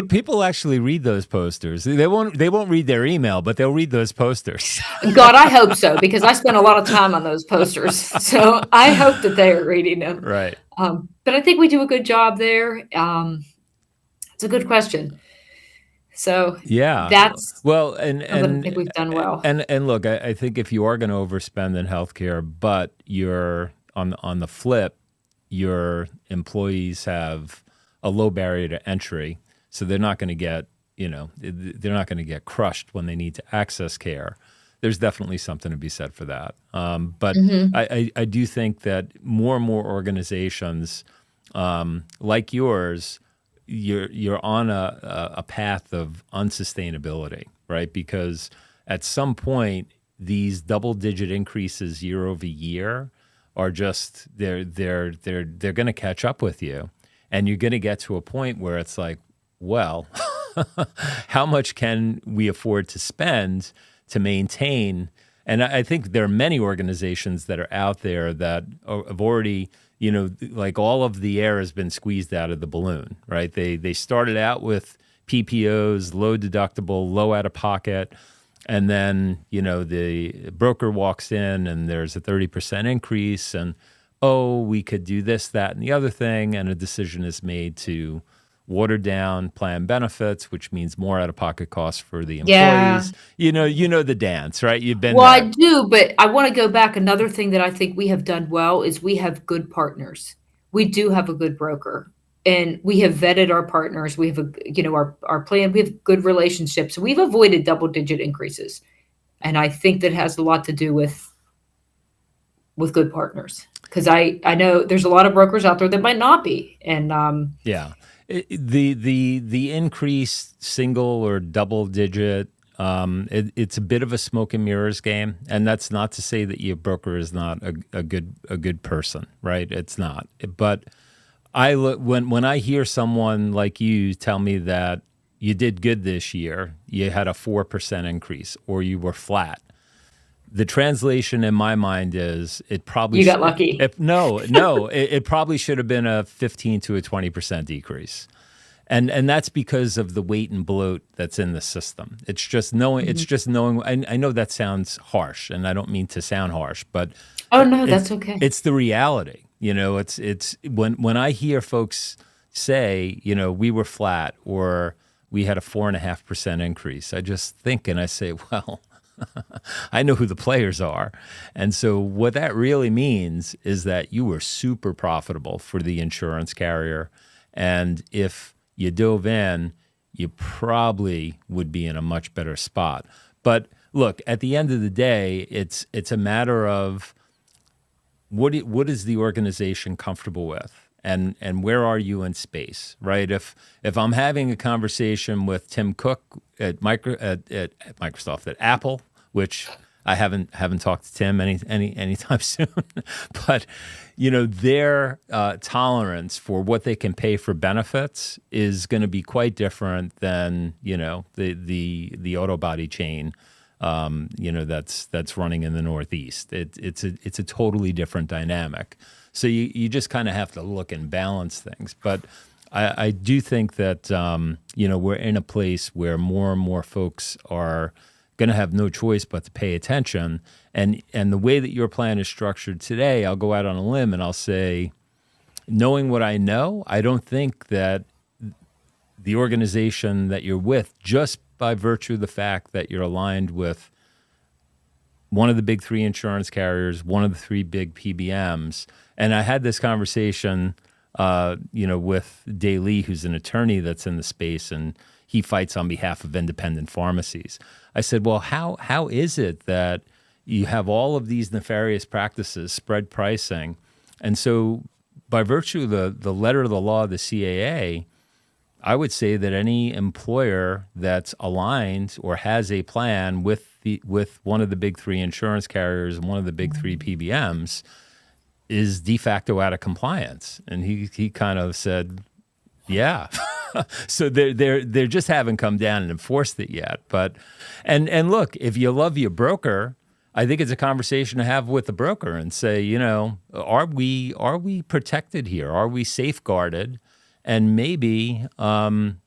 People actually read those posters. They won't read their email, but they'll read those posters. God, I hope so, because I spent a lot of time on those posters. So I hope that they are reading them. Right. But I think we do a good job there. It's a good question. So that's and I think we've done well. And look, I think if you are going to overspend in healthcare, but you're on the flip, your employees have a low barrier to entry, so they're not going to get crushed when they need to access care. There's definitely something to be said for that. But I do think that more and more organizations like yours, you're on a path of unsustainability, right? Because at some point, these double-digit increases year over year are just they're going to catch up with you, and you're going to get to a point where it's like, well, how much can we afford to spend to maintain? And I think there are many organizations that are out there that have already, like all of the air has been squeezed out of the balloon, right? They started out with PPOs, low deductible, low out of pocket. And then, the broker walks in and there's a 30% increase and, we could do this, that, and the other thing. And a decision is made to water down plan benefits, which means more out-of-pocket costs for the employees. Yeah. You know the dance, right? You've been Well, there. I do, but I want to go back. Another thing that I think we have done well is we have good partners. We do have a good broker. And we have vetted our partners. We have our plan. We have good relationships. We've avoided double-digit increases, and I think that has a lot to do with good partners. Because I know there's a lot of brokers out there that might not be. And Yeah. The increased single or double digit, it's a bit of a smoke and mirrors game, and that's not to say that your broker is not a good person, right? It's not. But when I hear someone like you tell me that you did good this year, you had a 4% increase, or you were flat. The translation in my mind is it probably you got lucky. It probably should have been a 15 to a 20% decrease. And that's because of the weight and bloat that's in the system. It's just knowing. Mm-hmm. It's just knowing. I know that sounds harsh, and I don't mean to sound harsh, but Oh no, that's okay. it's the reality. It's when I hear folks say, we were flat or we had a 4.5% increase. I just think and I say, well, I know who the players are. And so what that really means is that you were super profitable for the insurance carrier. And if you dove in, you probably would be in a much better spot. But look, at the end of the day, it's a matter of what is the organization comfortable with? And where are you in space, right? If I'm having a conversation with Tim Cook at Microsoft, at Apple, which I haven't talked to Tim anytime soon, but their tolerance for what they can pay for benefits is going to be quite different than the auto body chain that's running in the Northeast. It's a totally different dynamic. So you just kind of have to look and balance things. But I do think that we're in a place where more and more folks are going to have no choice but to pay attention. And the way that your plan is structured today, I'll go out on a limb and I'll say, knowing what I know, I don't think that the organization that you're with, just by virtue of the fact that you're aligned with one of the big three insurance carriers, one of the three big PBMs. And I had this conversation, with Day Lee, who's an attorney that's in the space, and he fights on behalf of independent pharmacies. I said, well, how is it that you have all of these nefarious practices, spread pricing, and so by virtue of the letter of the law of the CAA, I would say that any employer that's aligned or has a plan with one of the big three insurance carriers and one of the big three PBMs is de facto out of compliance. And he kind of said, yeah. So they just haven't come down and enforced it yet. But and look, if you love your broker, I think it's a conversation to have with the broker and say, are we protected here? Are we safeguarded? And maybe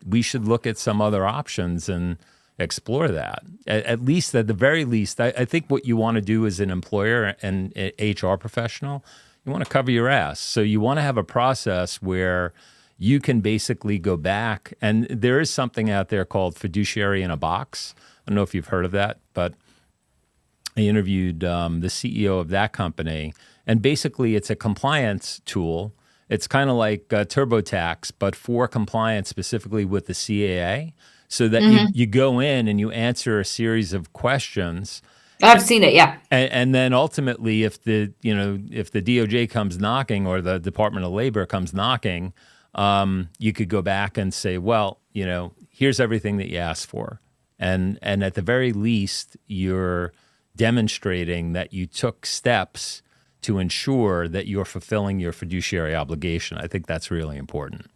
we should look at some other options and explore that. At least, at the very least, I think what you want to do as an employer and HR professional, you want to cover your ass. So you want to have a process where you can basically go back. And there is something out there called fiduciary in a box. I don't know if you've heard of that, but I interviewed the CEO of that company. And basically, it's a compliance tool. It's kind of like TurboTax, but for compliance specifically with the CAA, so that you go in and you answer a series of questions. I've seen it, yeah. And then ultimately, if the DOJ comes knocking or the Department of Labor comes knocking, you could go back and say, well, here's everything that you asked for, and at the very least, you're demonstrating that you took steps to ensure that you're fulfilling your fiduciary obligation. I think that's really important.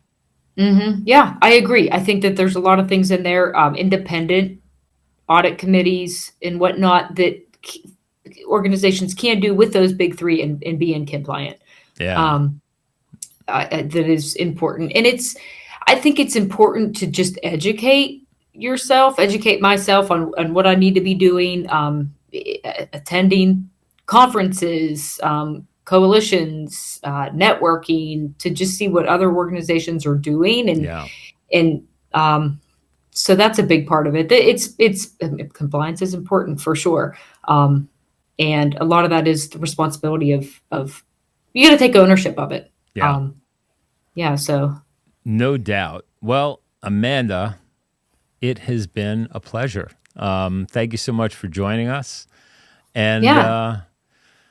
Mm-hmm. Yeah, I agree. I think that there's a lot of things in there, independent audit committees and whatnot that organizations can do with those big three and be in compliant. Yeah. That is important. And I think it's important to just educate myself on what I need to be doing, attending conferences, coalitions, networking, to just see what other organizations are doing. And so that's a big part of it. Compliance is important for sure. And a lot of that is the responsibility of you got to take ownership of it. Yeah. So. No doubt. Well, Amanda, it has been a pleasure. Thank you so much for joining us. And,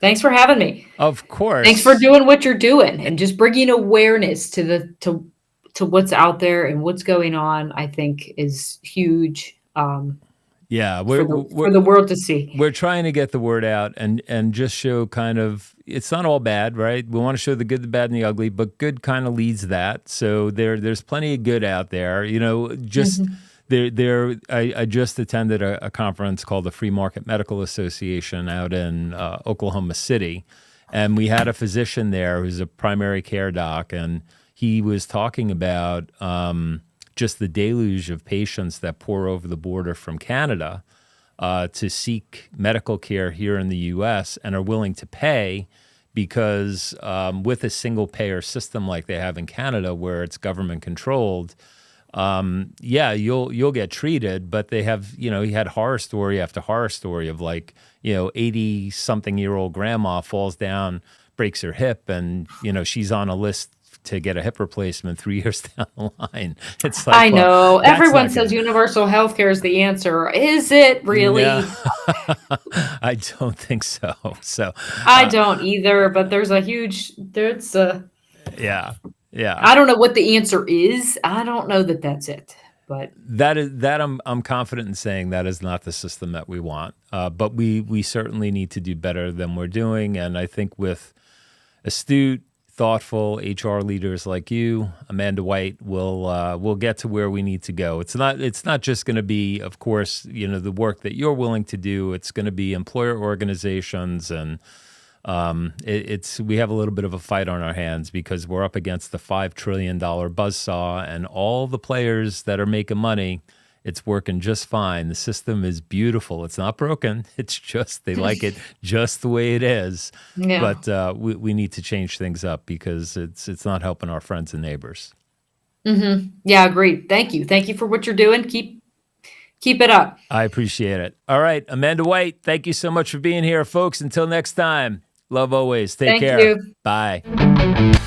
Thanks for having me. Of course. Thanks for doing what you're doing and just bringing awareness to what's out there and what's going on. I think is huge. Yeah, For the world to see. We're trying to get the word out and just show kind of, it's not all bad, right? We want to show the good, the bad, and the ugly, but good kind of leads that. So there's plenty of good out there. Just I just attended a conference called the Free Market Medical Association out in Oklahoma City, and we had a physician there who's a primary care doc, and he was talking about just the deluge of patients that pour over the border from Canada to seek medical care here in the U.S. and are willing to pay because with a single payer system like they have in Canada where it's government controlled, you'll get treated, but they have, he had horror story after horror story of 80-something-year-old grandma falls down, breaks her hip, and, she's on a list to get a hip replacement 3 years down the line. It's like, I know. Everyone says universal health care is the answer. Is it really? No. I don't think so. I don't either, but yeah. I don't know what the answer is. I don't know that that's it. But I'm confident in saying that is not the system that we want. But we certainly need to do better than we're doing. And I think with astute, thoughtful HR leaders like you, Amanda White, we'll get to where we need to go. It's not just going to be, of course, the work that you're willing to do. It's going to be employer organizations, and we have a little bit of a fight on our hands because we're up against the $5 trillion buzzsaw, and all the players that are making money. It's working just fine. The system is beautiful. It's not broken. It's just they like it just the way it is. Yeah. But we need to change things up because it's not helping our friends and neighbors. Mm-hmm. Yeah, agreed. Thank you. Thank you for what you're doing. Keep it up. I appreciate it. All right, Amanda White, thank you so much for being here, folks. Until next time, love always. Take care. Thank you. Bye.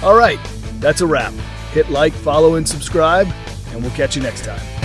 All right, that's a wrap. Hit like, follow, and subscribe, and we'll catch you next time.